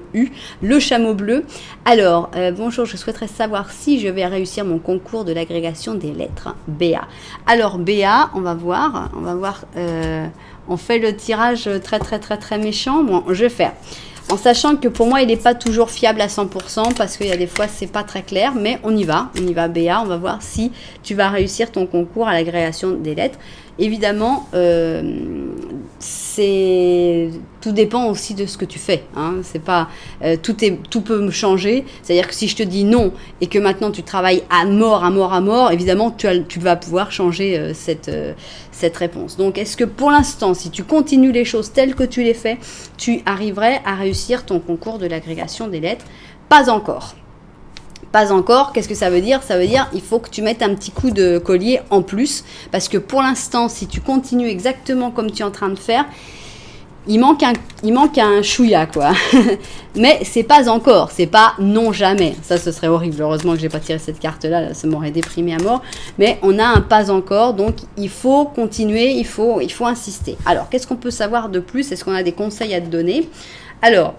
Le chameau bleu. Alors, bonjour, je souhaiterais savoir si je vais réussir mon concours de l'agrégation des lettres. BA. Alors, BA, on va voir. On fait le tirage très méchant. Bon, je vais faire. En sachant que pour moi, il n'est pas toujours fiable à 100% parce qu'il y a des fois, c'est pas très clair. Mais on y va BA. On va voir si tu vas réussir ton concours à l'agrégation des lettres. Évidemment, tout dépend aussi de ce que tu fais. Hein. C'est pas tout peut changer. C'est-à-dire que si je te dis non et que maintenant tu travailles à mort, évidemment tu vas pouvoir changer cette réponse. Donc, est-ce que pour l'instant, si tu continues les choses telles que tu les fais, tu arriverais à réussir ton concours de l'agrégation des lettres? Pas encore. Pas encore, qu'est-ce que ça veut dire? Ça veut dire il faut que tu mettes un petit coup de collier en plus, parce que pour l'instant, si tu continues exactement comme tu es en train de faire, il manque un chouïa, quoi. Mais c'est pas encore, c'est pas non jamais. Ça, ce serait horrible. Heureusement que j'ai pas tiré cette carte-là, ça m'aurait déprimé à mort. Mais on a un pas encore, donc il faut continuer, il faut insister. Alors, qu'est-ce qu'on peut savoir de plus? Est-ce qu'on a des conseils à te donner? Alors,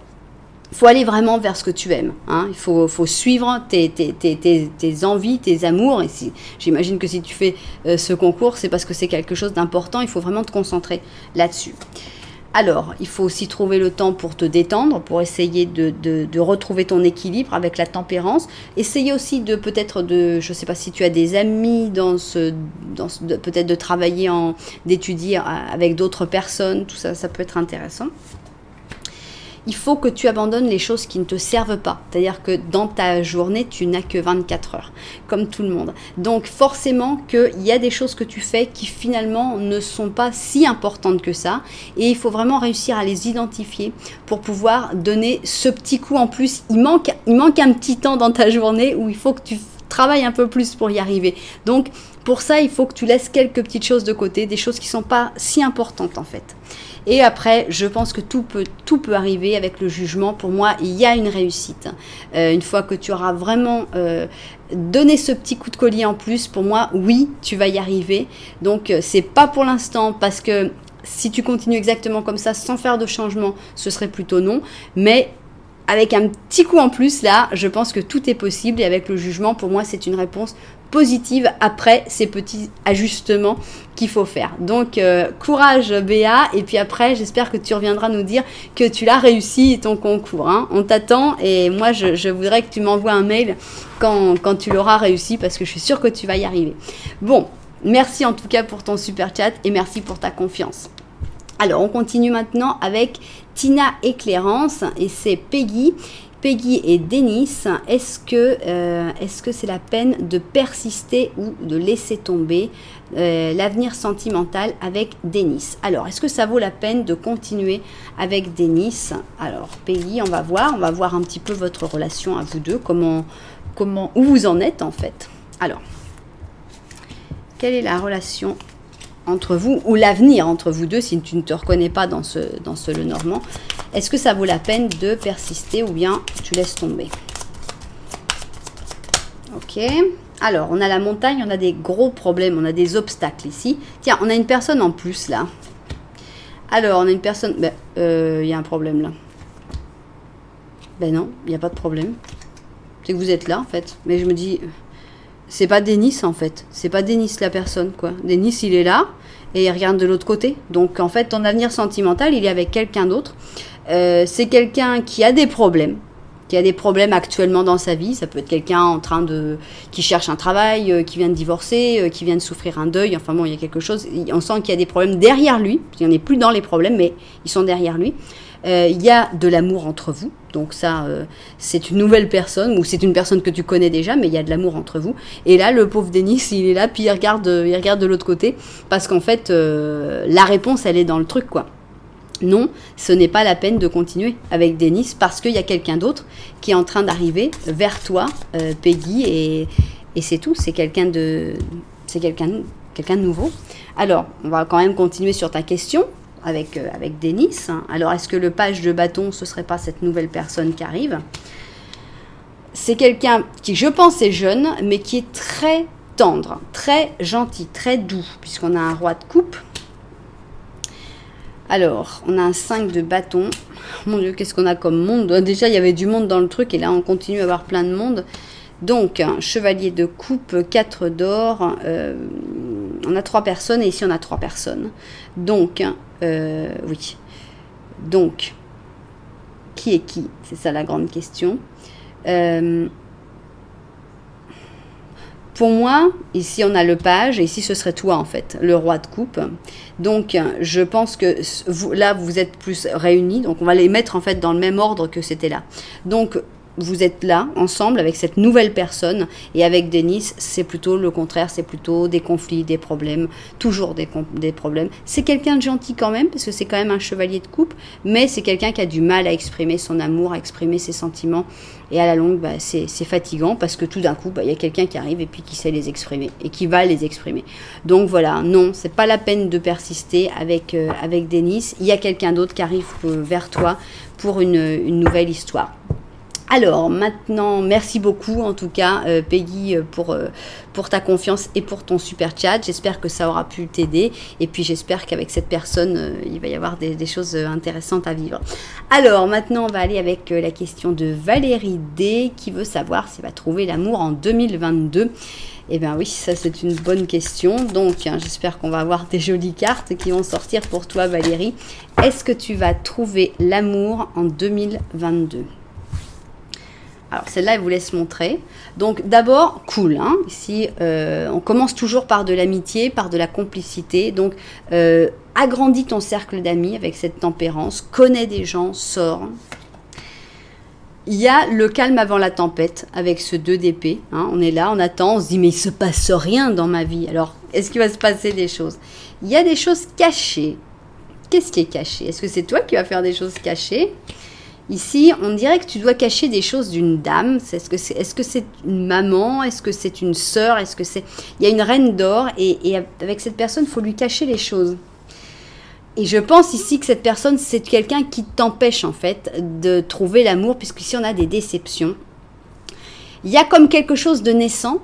il faut aller vraiment vers ce que tu aimes. Hein. Il faut suivre tes envies, tes amours. Et j'imagine que si tu fais ce concours, c'est parce que c'est quelque chose d'important. Il faut vraiment te concentrer là-dessus. Alors, il faut aussi trouver le temps pour te détendre, pour essayer de retrouver ton équilibre avec la tempérance. Essayer aussi peut-être je ne sais pas si tu as des amis peut-être de travailler d'étudier avec d'autres personnes. Tout ça, ça peut être intéressant. Il faut que tu abandonnes les choses qui ne te servent pas. C'est-à-dire que dans ta journée, tu n'as que 24 heures, comme tout le monde. Donc forcément qu'il y a des choses que tu fais qui finalement ne sont pas si importantes que ça. Et il faut vraiment réussir à les identifier pour pouvoir donner ce petit coup en plus. Il manque un petit temps dans ta journée où il faut que tu travailles un peu plus pour y arriver. Donc pour ça, il faut que tu laisses quelques petites choses de côté, des choses qui ne sont pas si importantes en fait. Et après, je pense que tout peut arriver avec le jugement. Pour moi, il y a une réussite. Une fois que tu auras vraiment donné ce petit coup de collier en plus, pour moi, oui, tu vas y arriver. Donc, c'est pas pour l'instant parce que si tu continues exactement comme ça, sans faire de changement, ce serait plutôt non. Mais avec un petit coup en plus, là, je pense que tout est possible. Et avec le jugement, pour moi, c'est une réponse positive après ces petits ajustements qu'il faut faire. Donc, courage Béa. Et puis après, j'espère que tu reviendras nous dire que tu l'as réussi ton concours. Hein. On t'attend et moi, je voudrais que tu m'envoies un mail quand tu l'auras réussi parce que je suis sûre que tu vas y arriver. Bon, merci en tout cas pour ton super chat et merci pour ta confiance. Alors, on continue maintenant avec Tina et Clérence et c'est Peggy et Denis. Est-ce que c'est la peine de persister ou de laisser tomber l'avenir sentimental avec Denis? Alors, est-ce que ça vaut la peine de continuer avec Denis? Alors, Peggy, on va voir un petit peu votre relation à vous deux, où vous en êtes en fait. Alors, quelle est la relation entre vous, ou l'avenir entre vous deux, si tu ne te reconnais pas dans ce Lenormand? Est-ce que ça vaut la peine de persister ou bien tu laisses tomber? Ok. Alors, on a la montagne, on a des gros problèmes, on a des obstacles ici. Tiens, on a une personne en plus là. Alors, on a une personne... il y a un problème là. Ben non, il n'y a pas de problème. C'est que vous êtes là en fait. Mais je me dis... C'est pas Denis en fait, c'est pas Denis la personne quoi. Denis il est là et il regarde de l'autre côté. Donc en fait ton avenir sentimental il est avec quelqu'un d'autre. C'est quelqu'un qui a des problèmes, actuellement dans sa vie. Ça peut être quelqu'un qui cherche un travail, qui vient de divorcer, qui vient de souffrir un deuil. Enfin bon il y a quelque chose, on sent qu'il y a des problèmes derrière lui. Il n'y en est plus dans les problèmes mais ils sont derrière lui. Il y a de l'amour entre vous. Donc ça, c'est une nouvelle personne, ou c'est une personne que tu connais déjà, mais il y a de l'amour entre vous. Et là, le pauvre Denis, il est là, puis il regarde de l'autre côté, parce qu'en fait, la réponse, elle est dans le truc, quoi. Non, ce n'est pas la peine de continuer avec Denis, parce qu'il y a quelqu'un d'autre qui est en train d'arriver vers toi, Peggy, et c'est tout, c'est quelqu'un de nouveau. Alors, on va quand même continuer sur ta question avec Denis. Alors, est-ce que le page de bâton, ce ne serait pas cette nouvelle personne qui arrive? C'est quelqu'un qui, je pense, est jeune, mais qui est très tendre, très gentil, très doux, puisqu'on a un roi de coupe. Alors, on a un 5 de bâton. Mon Dieu, qu'est-ce qu'on a comme monde? Déjà, il y avait du monde dans le truc, et là, on continue à avoir plein de monde. Donc, chevalier de coupe, 4 d'or, on a 3 personnes, et ici on a 3 personnes. Donc, oui. Donc, qui est qui? C'est ça la grande question. Pour moi, ici on a le page, et ici ce serait toi en fait, le roi de coupe. Donc, je pense que là vous êtes plus réunis, donc on va les mettre en fait dans le même ordre que c'était là. Donc, vous êtes là, ensemble, avec cette nouvelle personne, et avec Denis, c'est plutôt le contraire, c'est plutôt des conflits, des problèmes, toujours des problèmes. C'est quelqu'un de gentil quand même, parce que c'est quand même un chevalier de coupe, mais c'est quelqu'un qui a du mal à exprimer son amour, à exprimer ses sentiments, et à la longue, bah, c'est fatigant, parce que tout d'un coup, bah, y a quelqu'un qui arrive, et puis qui sait les exprimer, et qui va les exprimer. Donc voilà, non, c'est pas la peine de persister avec Denis, il y a quelqu'un d'autre qui arrive vers toi pour une nouvelle histoire. Alors, maintenant, merci beaucoup, en tout cas, Peggy, pour ta confiance et pour ton super chat. J'espère que ça aura pu t'aider. Et puis, j'espère qu'avec cette personne, il va y avoir des choses intéressantes à vivre. Alors, maintenant, on va aller avec la question de Valérie D, qui veut savoir s'il va trouver l'amour en 2022. Eh bien oui, ça c'est une bonne question. Donc, j'espère qu'on va avoir des jolies cartes qui vont sortir pour toi, Valérie. Est-ce que tu vas trouver l'amour en 2022 ? Alors, celle-là, elle vous laisse montrer. Donc, d'abord, cool. Hein, ici, on commence toujours par de l'amitié, par de la complicité. Donc, agrandis ton cercle d'amis avec cette tempérance. Connais des gens, sors. Il y a le calme avant la tempête avec ce 2 d'épée. Hein, on est là, on attend, on se dit, mais il ne se passe rien dans ma vie. Alors, est-ce qu'il va se passer des choses? Il y a des choses cachées. Qu'est-ce qui est caché? Est-ce que c'est toi qui vas faire des choses cachées? Ici, on dirait que tu dois cacher des choses d'une dame. Est-ce que c'est une maman? Est-ce que c'est une sœur? Est-ce que c'est... Il y a une reine d'or et avec cette personne, il faut lui cacher les choses. Et je pense ici que cette personne, c'est quelqu'un qui t'empêche en fait de trouver l'amour, puisqu'ici on a des déceptions. Il y a comme quelque chose de naissant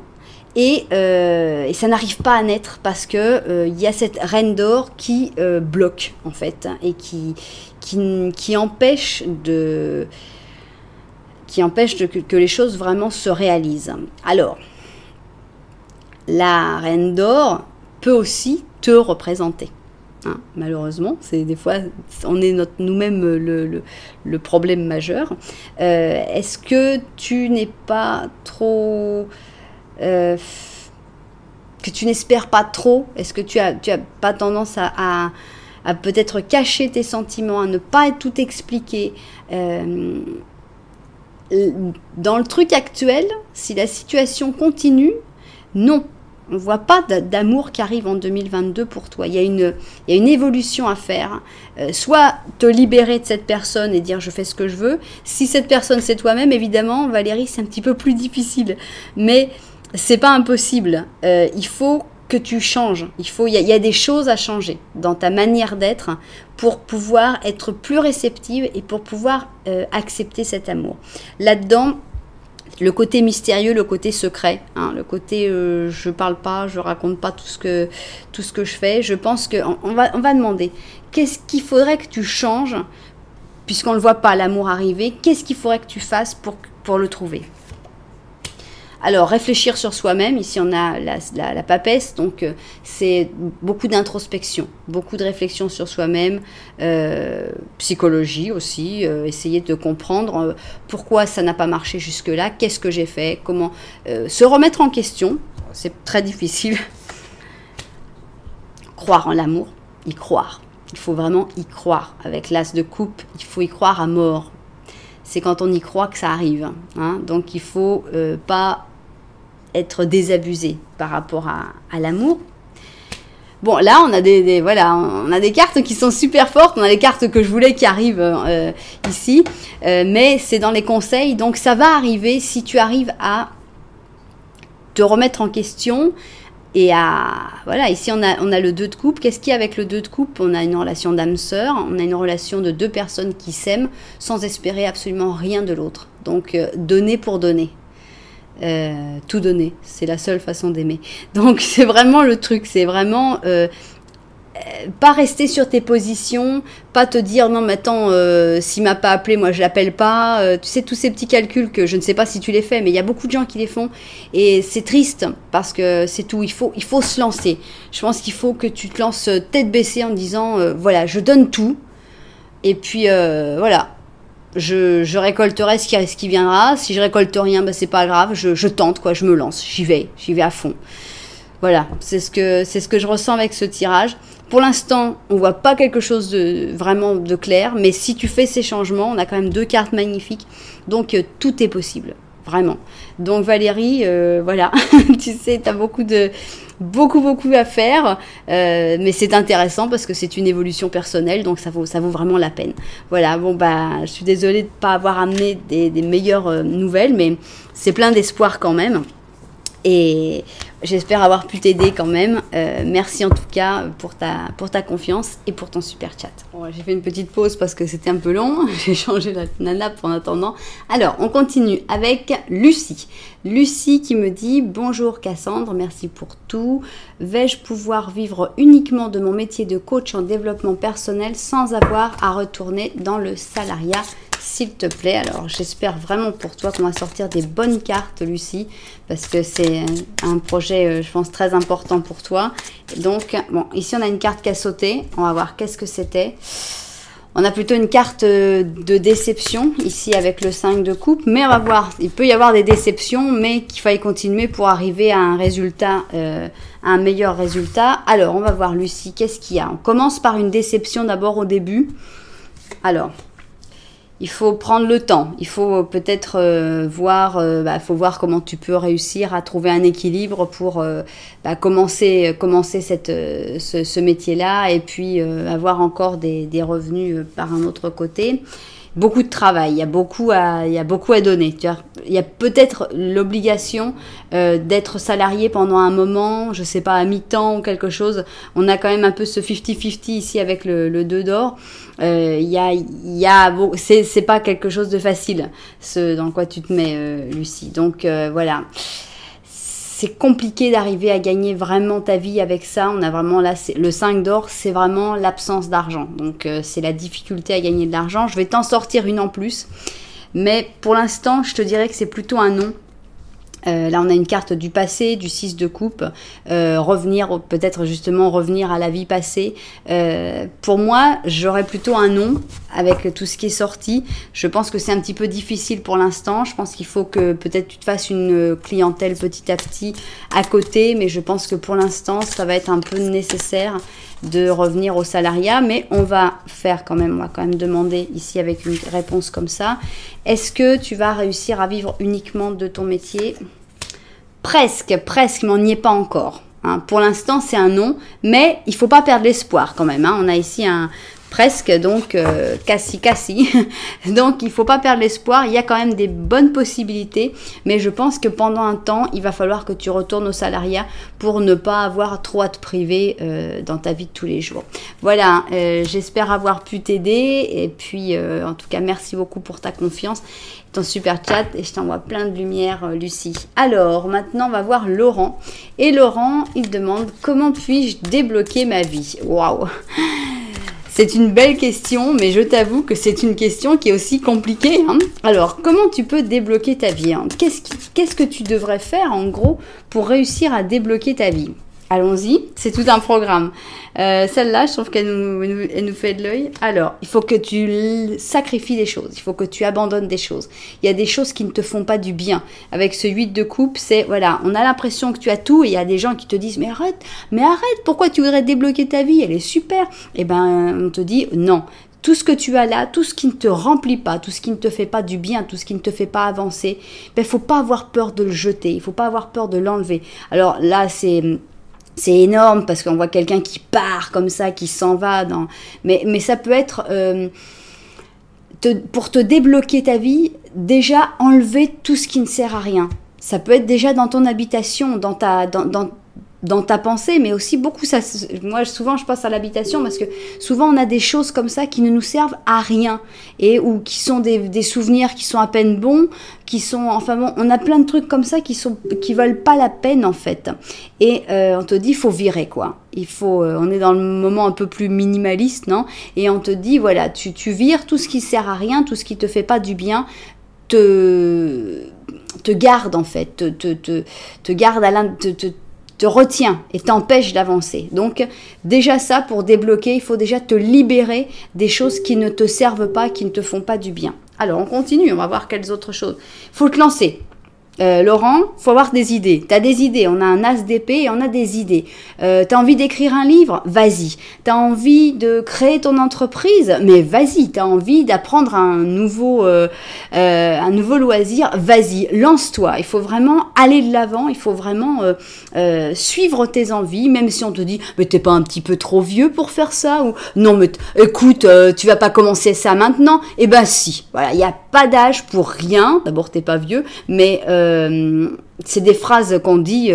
et ça n'arrive pas à naître parce que il y a cette reine d'or qui bloque en fait et qui empêche que les choses vraiment se réalisent. Alors, la reine d'or peut aussi te représenter. Hein, malheureusement, c'est des fois, on est nous-mêmes le problème majeur. Est-ce que tu n'es pas trop... que tu n'espères pas trop? Est-ce que tu as pas tendance à peut-être cacher tes sentiments, à ne pas tout expliquer? Dans le truc actuel, si la situation continue, non. On ne voit pas d'amour qui arrive en 2022 pour toi. Il y a une évolution à faire. Soit te libérer de cette personne et dire je fais ce que je veux. Si cette personne c'est toi-même, évidemment, Valérie, c'est un petit peu plus difficile. Mais c'est pas impossible. Il faut que tu changes. Il y a des choses à changer dans ta manière d'être pour pouvoir être plus réceptive et pour pouvoir accepter cet amour. Là-dedans, le côté mystérieux, le côté secret, hein, le côté je parle pas, je raconte pas tout ce que je fais. Je pense qu'on va demander qu'est-ce qu'il faudrait que tu changes, puisqu'on ne le voit pas l'amour arriver, qu'est-ce qu'il faudrait que tu fasses pour le trouver? Alors, réfléchir sur soi-même, ici on a la papesse, donc c'est beaucoup d'introspection, beaucoup de réflexion sur soi-même, psychologie aussi, essayer de comprendre pourquoi ça n'a pas marché jusque-là, qu'est-ce que j'ai fait, comment se remettre en question, c'est très difficile. Croire en l'amour, y croire. Il faut vraiment y croire. Avec l'as de coupe, il faut y croire à mort. C'est quand on y croit que ça arrive. Hein. Donc il ne faut pas être désabusé par rapport à l'amour. Bon, là, on a voilà, on a des cartes qui sont super fortes. On a les cartes que je voulais qui arrivent ici. Mais c'est dans les conseils. Donc, ça va arriver si tu arrives à te remettre en question. Et voilà, ici, on a le 2 de coupe. Qu'est-ce qu'il y a avec le 2 de coupe? On a une relation d'âme-sœur. On a une relation de 2 personnes qui s'aiment sans espérer absolument rien de l'autre. Donc, donner pour donner. Tout donner, c'est la seule façon d'aimer. Donc c'est vraiment le truc, c'est vraiment pas rester sur tes positions, pas te dire non mais attends, s'il m'a pas appelé, moi je l'appelle pas. Tu sais, tous ces petits calculs que je ne sais pas si tu les fais, mais il y a beaucoup de gens qui les font et c'est triste parce que c'est tout. Il faut se lancer. Je pense qu'il faut que tu te lances tête baissée en disant voilà, je donne tout et puis voilà. Je récolterai ce qui viendra. Si je récolte rien, ben c'est pas grave. Je tente, quoi. Je me lance. J'y vais à fond. Voilà, c'est ce que je ressens avec ce tirage. Pour l'instant, on voit pas quelque chose de vraiment de clair. Mais si tu fais ces changements, on a quand même 2 cartes magnifiques. Donc tout est possible, vraiment. Donc Valérie, voilà, tu sais, tu as beaucoup à faire, mais c'est intéressant parce que c'est une évolution personnelle, donc ça vaut vraiment la peine. Voilà, bon bah, je suis désolée de ne pas avoir amené des meilleures nouvelles, mais c'est plein d'espoir quand même. Et j'espère avoir pu t'aider quand même. Merci en tout cas pour ta confiance et pour ton super chat. Bon, j'ai fait une petite pause parce que c'était un peu long. J'ai changé la nana en attendant. Alors, on continue avec Lucie. Lucie qui me dit « Bonjour Cassandre, merci pour tout. Vais-je pouvoir vivre uniquement de mon métier de coach en développement personnel sans avoir à retourner dans le salariat ? S'il te plaît. » Alors, j'espère vraiment pour toi qu'on va sortir des bonnes cartes, Lucie, parce que c'est un projet, je pense, très important pour toi. Et donc, bon, ici, on a une carte qui a sauté. On va voir qu'est-ce que c'était. On a plutôt une carte de déception, ici, avec le 5 de coupe. Mais on va voir, il peut y avoir des déceptions, mais qu'il faille continuer pour arriver à un résultat, à un meilleur résultat. Alors, on va voir, Lucie, qu'est-ce qu'il y a? On commence par une déception d'abord au début. Alors... il faut prendre le temps, il faut peut-être faut voir comment tu peux réussir à trouver un équilibre pour commencer ce métier-là et puis avoir encore des revenus par un autre côté. Beaucoup de travail, il y a beaucoup à donner. Il y a peut-être l'obligation d'être salarié pendant un moment, je sais pas, à mi-temps ou quelque chose. On a quand même un peu ce 50-50 ici avec le 2 d'or. C'est pas quelque chose de facile, ce dans quoi tu te mets, Lucie. Donc voilà. C'est compliqué d'arriver à gagner vraiment ta vie avec ça. On a vraiment là, le 5 d'or, c'est vraiment l'absence d'argent. Donc, c'est la difficulté à gagner de l'argent. Je vais t'en sortir une en plus. Mais pour l'instant, je te dirais que c'est plutôt un non. Là, on a une carte du passé, du 6 de coupe. Peut-être justement revenir à la vie passée. Pour moi, j'aurais plutôt un non avec tout ce qui est sorti. Je pense que c'est un petit peu difficile pour l'instant. Je pense qu'il faut que peut-être tu te fasses une clientèle petit à petit à côté. Mais je pense que pour l'instant, ça va être un peu nécessaire de revenir au salariat. Mais on va quand même demander ici avec une réponse comme ça. Est-ce que tu vas réussir à vivre uniquement de ton métier? Presque, mais on n'y est pas encore. Hein. Pour l'instant, c'est un non, mais il ne faut pas perdre l'espoir quand même. Hein. On a ici un presque, donc cassi. Donc, il ne faut pas perdre l'espoir. Il y a quand même des bonnes possibilités, mais je pense que pendant un temps, il va falloir que tu retournes au salariat pour ne pas avoir trop à te priver dans ta vie de tous les jours. Voilà, j'espère avoir pu t'aider. Et puis, en tout cas, merci beaucoup pour ta confiance, ton super chat, et je t'envoie plein de lumière, Lucie. Alors, maintenant, on va voir Laurent. Et Laurent, il demande « Comment puis-je débloquer ma vie ?» Waouh! C'est une belle question, mais je t'avoue que c'est une question qui est aussi compliquée. Hein. Alors, comment tu peux débloquer ta vie, hein? Qu'est-ce que tu devrais faire, en gros, pour réussir à débloquer ta vie? Allons-y, c'est tout un programme. Celle-là, je trouve qu'elle nous fait de l'œil. Alors, il faut que tu sacrifies des choses, il faut que tu abandonnes des choses. Il y a des choses qui ne te font pas du bien. Avec ce 8 de coupe, c'est, voilà, on a l'impression que tu as tout et il y a des gens qui te disent, mais arrête, pourquoi tu voudrais débloquer ta vie, elle est super. Eh ben, on te dit, non. Tout ce que tu as là, tout ce qui ne te remplit pas, tout ce qui ne te fait pas du bien, tout ce qui ne te fait pas avancer, il faut pas avoir peur de le jeter, il faut pas avoir peur de l'enlever. Alors là, c'est énorme parce qu'on voit quelqu'un qui part comme ça, qui s'en va. Mais ça peut être, pour te débloquer ta vie, déjà enlever tout ce qui ne sert à rien. Ça peut être déjà dans ton habitation, dans ta pensée, mais aussi beaucoup, moi souvent je passe à l'habitation parce que souvent on a des choses comme ça qui ne nous servent à rien ou qui sont des souvenirs qui sont à peine bons, enfin bon, on a plein de trucs comme ça qui valent pas la peine en fait. Et on te dit, il faut virer quoi. On est dans le moment un peu plus minimaliste, non? Et on te dit, voilà, tu vires tout ce qui sert à rien, tout ce qui te fait pas du bien, te garde en fait, te garde te retient et t'empêche d'avancer. Donc déjà ça, pour débloquer, il faut déjà te libérer des choses qui ne te servent pas, qui ne te font pas du bien. Alors on continue, on va voir quelles autres choses. Il faut te lancer. Laurent, faut avoir des idées. T'as des idées, on a un as d'épée et on a des idées. T'as envie d'écrire un livre, vas-y. T'as envie de créer ton entreprise, mais vas-y. T'as envie d'apprendre un nouveau loisir, vas-y. Lance-toi. Il faut vraiment aller de l'avant. Il faut vraiment suivre tes envies, même si on te dit, mais t'es pas un petit peu trop vieux pour faire ça, ou non, mais écoute, tu vas pas commencer ça maintenant. Eh ben si. Voilà, il y a pas d'âge pour rien. D'abord, t'es pas vieux, mais c'est des phrases qu'on dit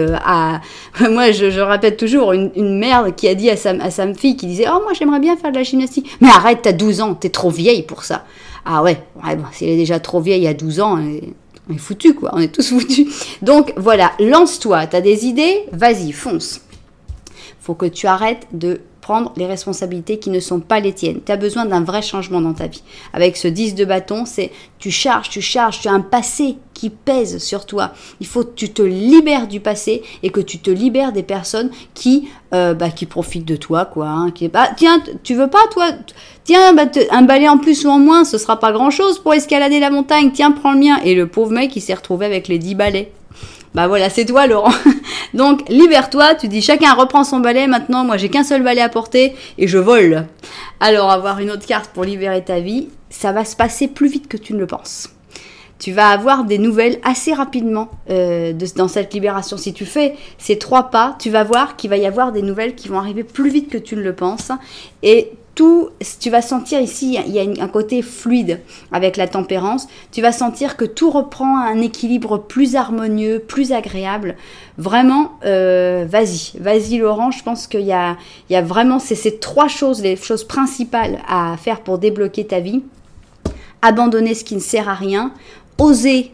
moi je répète toujours une mère qui a dit à sa fille qui disait, oh moi j'aimerais bien faire de la gymnastique, mais arrête, t'as 12 ans, t'es trop vieille pour ça. Ah ouais bon, si elle est déjà trop vieille à 12 ans, on est foutus quoi, on est tous foutus. Donc voilà, lance-toi, t'as des idées, vas-y, fonce. Faut que tu arrêtes de prendre les responsabilités qui ne sont pas les tiennes. Tu as besoin d'un vrai changement dans ta vie. Avec ce 10 de bâton, c'est tu charges, tu as un passé qui pèse sur toi. Il faut que tu te libères du passé et que tu te libères des personnes qui profitent de toi, quoi. Hein, tiens, tu veux pas, toi? Tiens, un balai en plus ou en moins, ce sera pas grand-chose pour escalader la montagne. Tiens, prends le mien. Et le pauvre mec, il s'est retrouvé avec les 10 balais. Bah voilà, c'est toi Laurent. Donc libère-toi, tu dis chacun reprend son balai, maintenant moi j'ai qu'un seul balai à porter et je vole. Alors avoir une autre carte pour libérer ta vie, ça va se passer plus vite que tu ne le penses. Tu vas avoir des nouvelles assez rapidement dans cette libération. Si tu fais ces 3 pas, tu vas voir qu'il va y avoir des nouvelles qui vont arriver plus vite que tu ne le penses. Et tu vas sentir ici, il y a un côté fluide avec la tempérance. Tu vas sentir que tout reprend un équilibre plus harmonieux, plus agréable. Vraiment, vas-y Laurent, je pense qu'il y a vraiment ces 3 choses, les choses principales à faire pour débloquer ta vie. Abandonner ce qui ne sert à rien, oser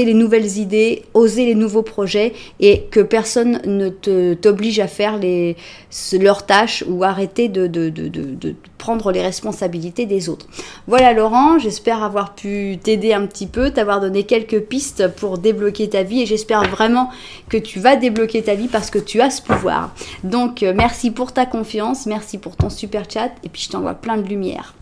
les nouvelles idées, oser les nouveaux projets et que personne ne t'oblige à faire leurs tâches ou arrêter de prendre les responsabilités des autres. Voilà Laurent, j'espère avoir pu t'aider un petit peu, t'avoir donné quelques pistes pour débloquer ta vie et j'espère vraiment que tu vas débloquer ta vie parce que tu as ce pouvoir. Donc merci pour ta confiance, merci pour ton super chat et puis je t'envoie plein de lumière.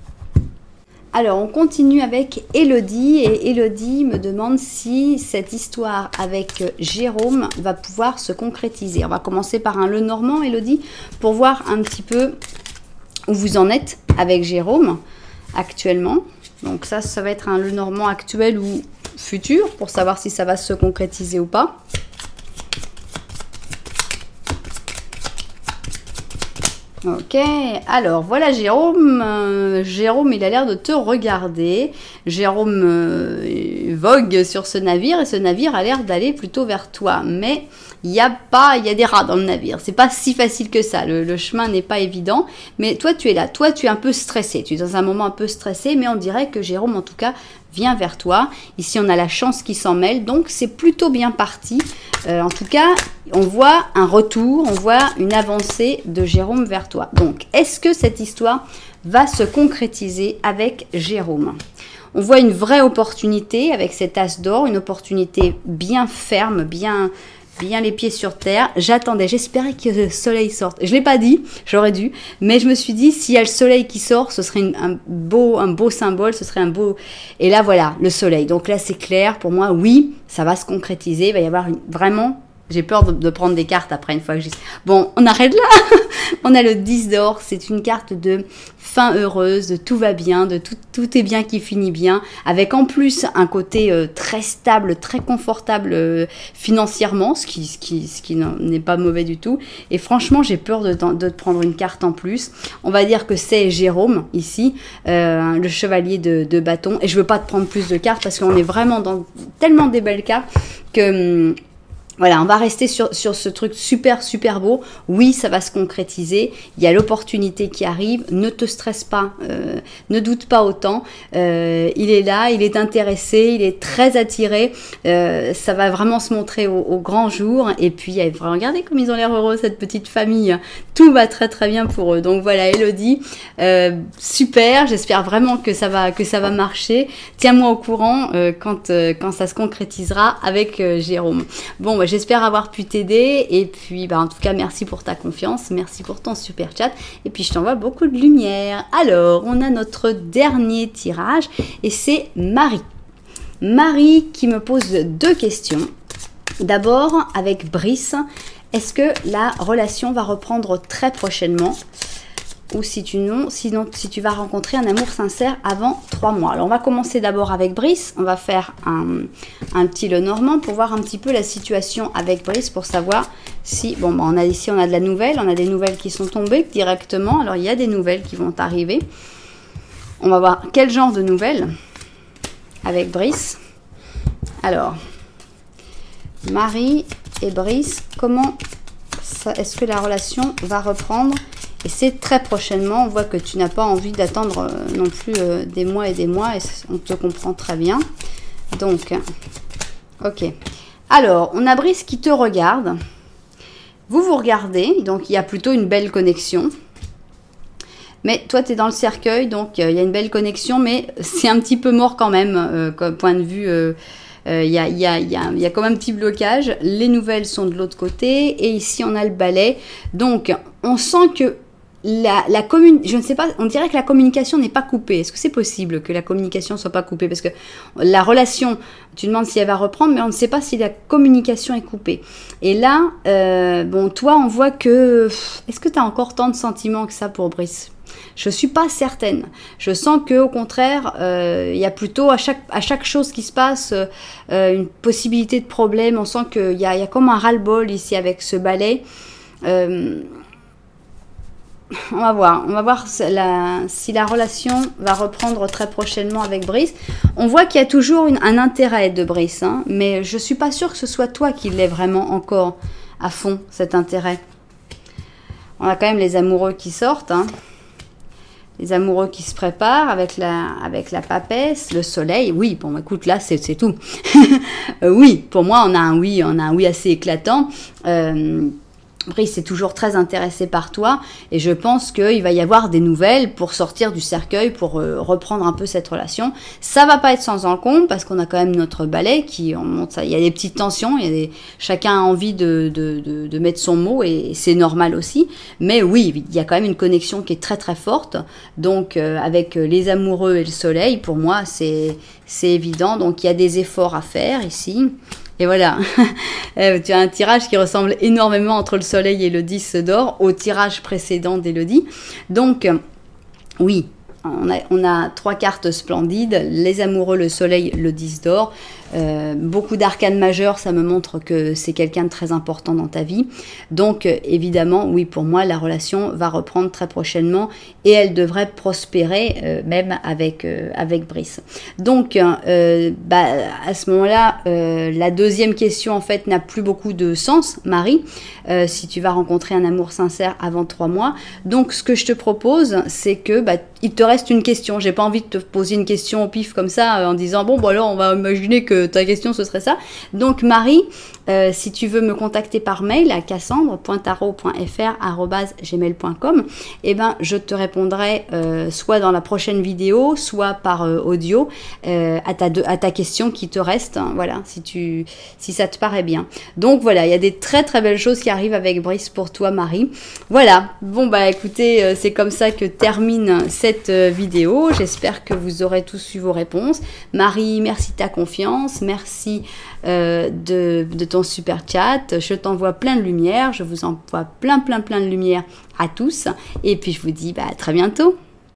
Alors, on continue avec Elodie et Elodie me demande si cette histoire avec Jérôme va pouvoir se concrétiser. On va commencer par un Lenormand, Elodie, pour voir un petit peu où vous en êtes avec Jérôme actuellement. Donc ça va être un Lenormand actuel ou futur pour savoir si ça va se concrétiser ou pas. Ok, alors voilà Jérôme. Jérôme, il a l'air de te regarder. Jérôme vogue sur ce navire et ce navire a l'air d'aller plutôt vers toi. Mais il y a des rats dans le navire. C'est pas si facile que ça. Le chemin n'est pas évident. Mais toi, tu es là. Toi, tu es un peu stressé. Tu es dans un moment un peu stressé, mais on dirait que Jérôme, en tout cas, vient vers toi. Ici, on a la chance qui s'en mêle. Donc, c'est plutôt bien parti. En tout cas, on voit un retour, on voit une avancée de Jérôme vers toi. Donc, est-ce que cette histoire va se concrétiser avec Jérôme? On voit une vraie opportunité avec cet as d'or, une opportunité bien ferme, bien bien les pieds sur terre. J'attendais, j'espérais que le soleil sorte. Je l'ai pas dit, j'aurais dû, mais je me suis dit, s'il y a le soleil qui sort, ce serait un beau symbole, ce serait un beau... Et là, voilà, le soleil. Donc là, c'est clair, pour moi, oui, ça va se concrétiser, il va y avoir vraiment... J'ai peur de prendre des cartes après une fois que j'ai... Bon, on arrête là. On a le 10 d'or, c'est une carte de fin heureuse, de tout va bien, de tout est bien qui finit bien, avec en plus un côté très stable, très confortable financièrement, ce qui n'est pas mauvais du tout. Et franchement, j'ai peur de te prendre une carte en plus. On va dire que c'est Jérôme, ici, le chevalier de bâton. Et je veux pas te prendre plus de cartes parce qu'on est vraiment dans tellement des belles cartes que... Voilà, on va rester sur ce truc super beau. Oui, ça va se concrétiser. Il y a l'opportunité qui arrive. Ne te stresse pas, ne doute pas autant. Il est là, il est intéressé, il est très attiré. Ça va vraiment se montrer au grand jour. Et puis, regardez comme ils ont l'air heureux, cette petite famille. Tout va très bien pour eux. Donc voilà, Elodie, super. J'espère vraiment que ça va marcher. Tiens-moi au courant quand ça se concrétisera avec Jérôme. Bon, j'espère avoir pu t'aider et puis en tout cas merci pour ta confiance, merci pour ton super chat et puis je t'envoie beaucoup de lumière. Alors on a notre dernier tirage et c'est Marie. Marie qui me pose 2 questions. D'abord avec Brice, est-ce que la relation va reprendre très prochainement? Ou sinon, si tu vas rencontrer un amour sincère avant 3 mois. Alors, on va commencer d'abord avec Brice. On va faire un petit Lenormand pour voir un petit peu la situation avec Brice, pour savoir si... Bon, on a ici, on a de la nouvelle. On a des nouvelles qui sont tombées directement. Alors, il y a des nouvelles qui vont arriver. On va voir quel genre de nouvelles avec Brice. Alors, Marie et Brice, comment est-ce que la relation va reprendre? Et c'est très prochainement. On voit que tu n'as pas envie d'attendre non plus des mois et des mois. Et on te comprend très bien. Donc, ok. Alors, on a Brice qui te regarde. Vous regardez. Donc, il y a plutôt une belle connexion. Mais toi, tu es dans le cercueil. Donc, il y a une belle connexion. Mais c'est un petit peu mort quand même. Comme point de vue... il y a quand même un petit blocage. Les nouvelles sont de l'autre côté. Et ici, on a le balai. Donc, on sent que je ne sais pas, on dirait que la communication n'est pas coupée. Est-ce que c'est possible que la communication ne soit pas coupée? Parce que la relation, tu demandes si elle va reprendre, mais on ne sait pas si la communication est coupée. Et là, bon, toi, on voit que... Est-ce que tu as encore tant de sentiments que ça pour Brice? Je ne suis pas certaine. Je sens qu'au contraire, il y a plutôt à chaque chose qui se passe une possibilité de problème. On sent qu'il y a comme un ras-le-bol ici avec ce balai. On va voir si la relation va reprendre très prochainement avec Brice. On voit qu'il y a toujours un intérêt de Brice, hein, mais je ne suis pas sûre que ce soit toi qui l'aies vraiment encore à fond, cet intérêt. On a quand même les amoureux qui sortent, hein. Les amoureux qui se préparent avec la papesse, le soleil. Oui, bon, écoute, là, c'est tout. Oui, pour moi, on a un oui assez éclatant. Brice est toujours très intéressé par toi et je pense qu'il va y avoir des nouvelles pour sortir du cercueil, pour reprendre un peu cette relation. Ça va pas être sans encombre parce qu'on a quand même notre balai qui on monte ça. Il y a des petites tensions, chacun a envie de mettre son mot et c'est normal aussi. Mais oui, il y a quand même une connexion qui est très forte. Donc avec les amoureux et le soleil, pour moi c'est évident. Donc il y a des efforts à faire ici. Et voilà, tu as un tirage qui ressemble énormément entre le soleil et le 10 d'or au tirage précédent d'Elodie. Donc, oui, on a 3 cartes splendides, les amoureux, le soleil, le 10 d'or. Beaucoup d'arcanes majeures, ça me montre que c'est quelqu'un de très important dans ta vie. Donc, évidemment, oui, pour moi, la relation va reprendre très prochainement et elle devrait prospérer, même avec Brice. Donc, à ce moment-là, la deuxième question, en fait, n'a plus beaucoup de sens, Marie, si tu vas rencontrer un amour sincère avant 3 mois. Donc, ce que je te propose, c'est que il te reste reste une question. J'ai pas envie de te poser une question au pif comme ça en disant bon, bon alors on va imaginer que ta question ce serait ça. Donc Marie, si tu veux me contacter par mail à cassandre.tarot.fr@gmail.com, eh ben je te répondrai soit dans la prochaine vidéo, soit par audio à ta question qui te reste. Hein, voilà, si ça te paraît bien. Donc voilà, il y a des très très belles choses qui arrivent avec Brice pour toi, Marie. Voilà. Bon bah écoutez, c'est comme ça que termine cette vidéo. J'espère que vous aurez tous eu vos réponses. Marie, merci de ta confiance, merci de ton super chat. Je t'envoie plein de lumière, je vous envoie plein de lumière à tous. Et puis je vous dis à très bientôt.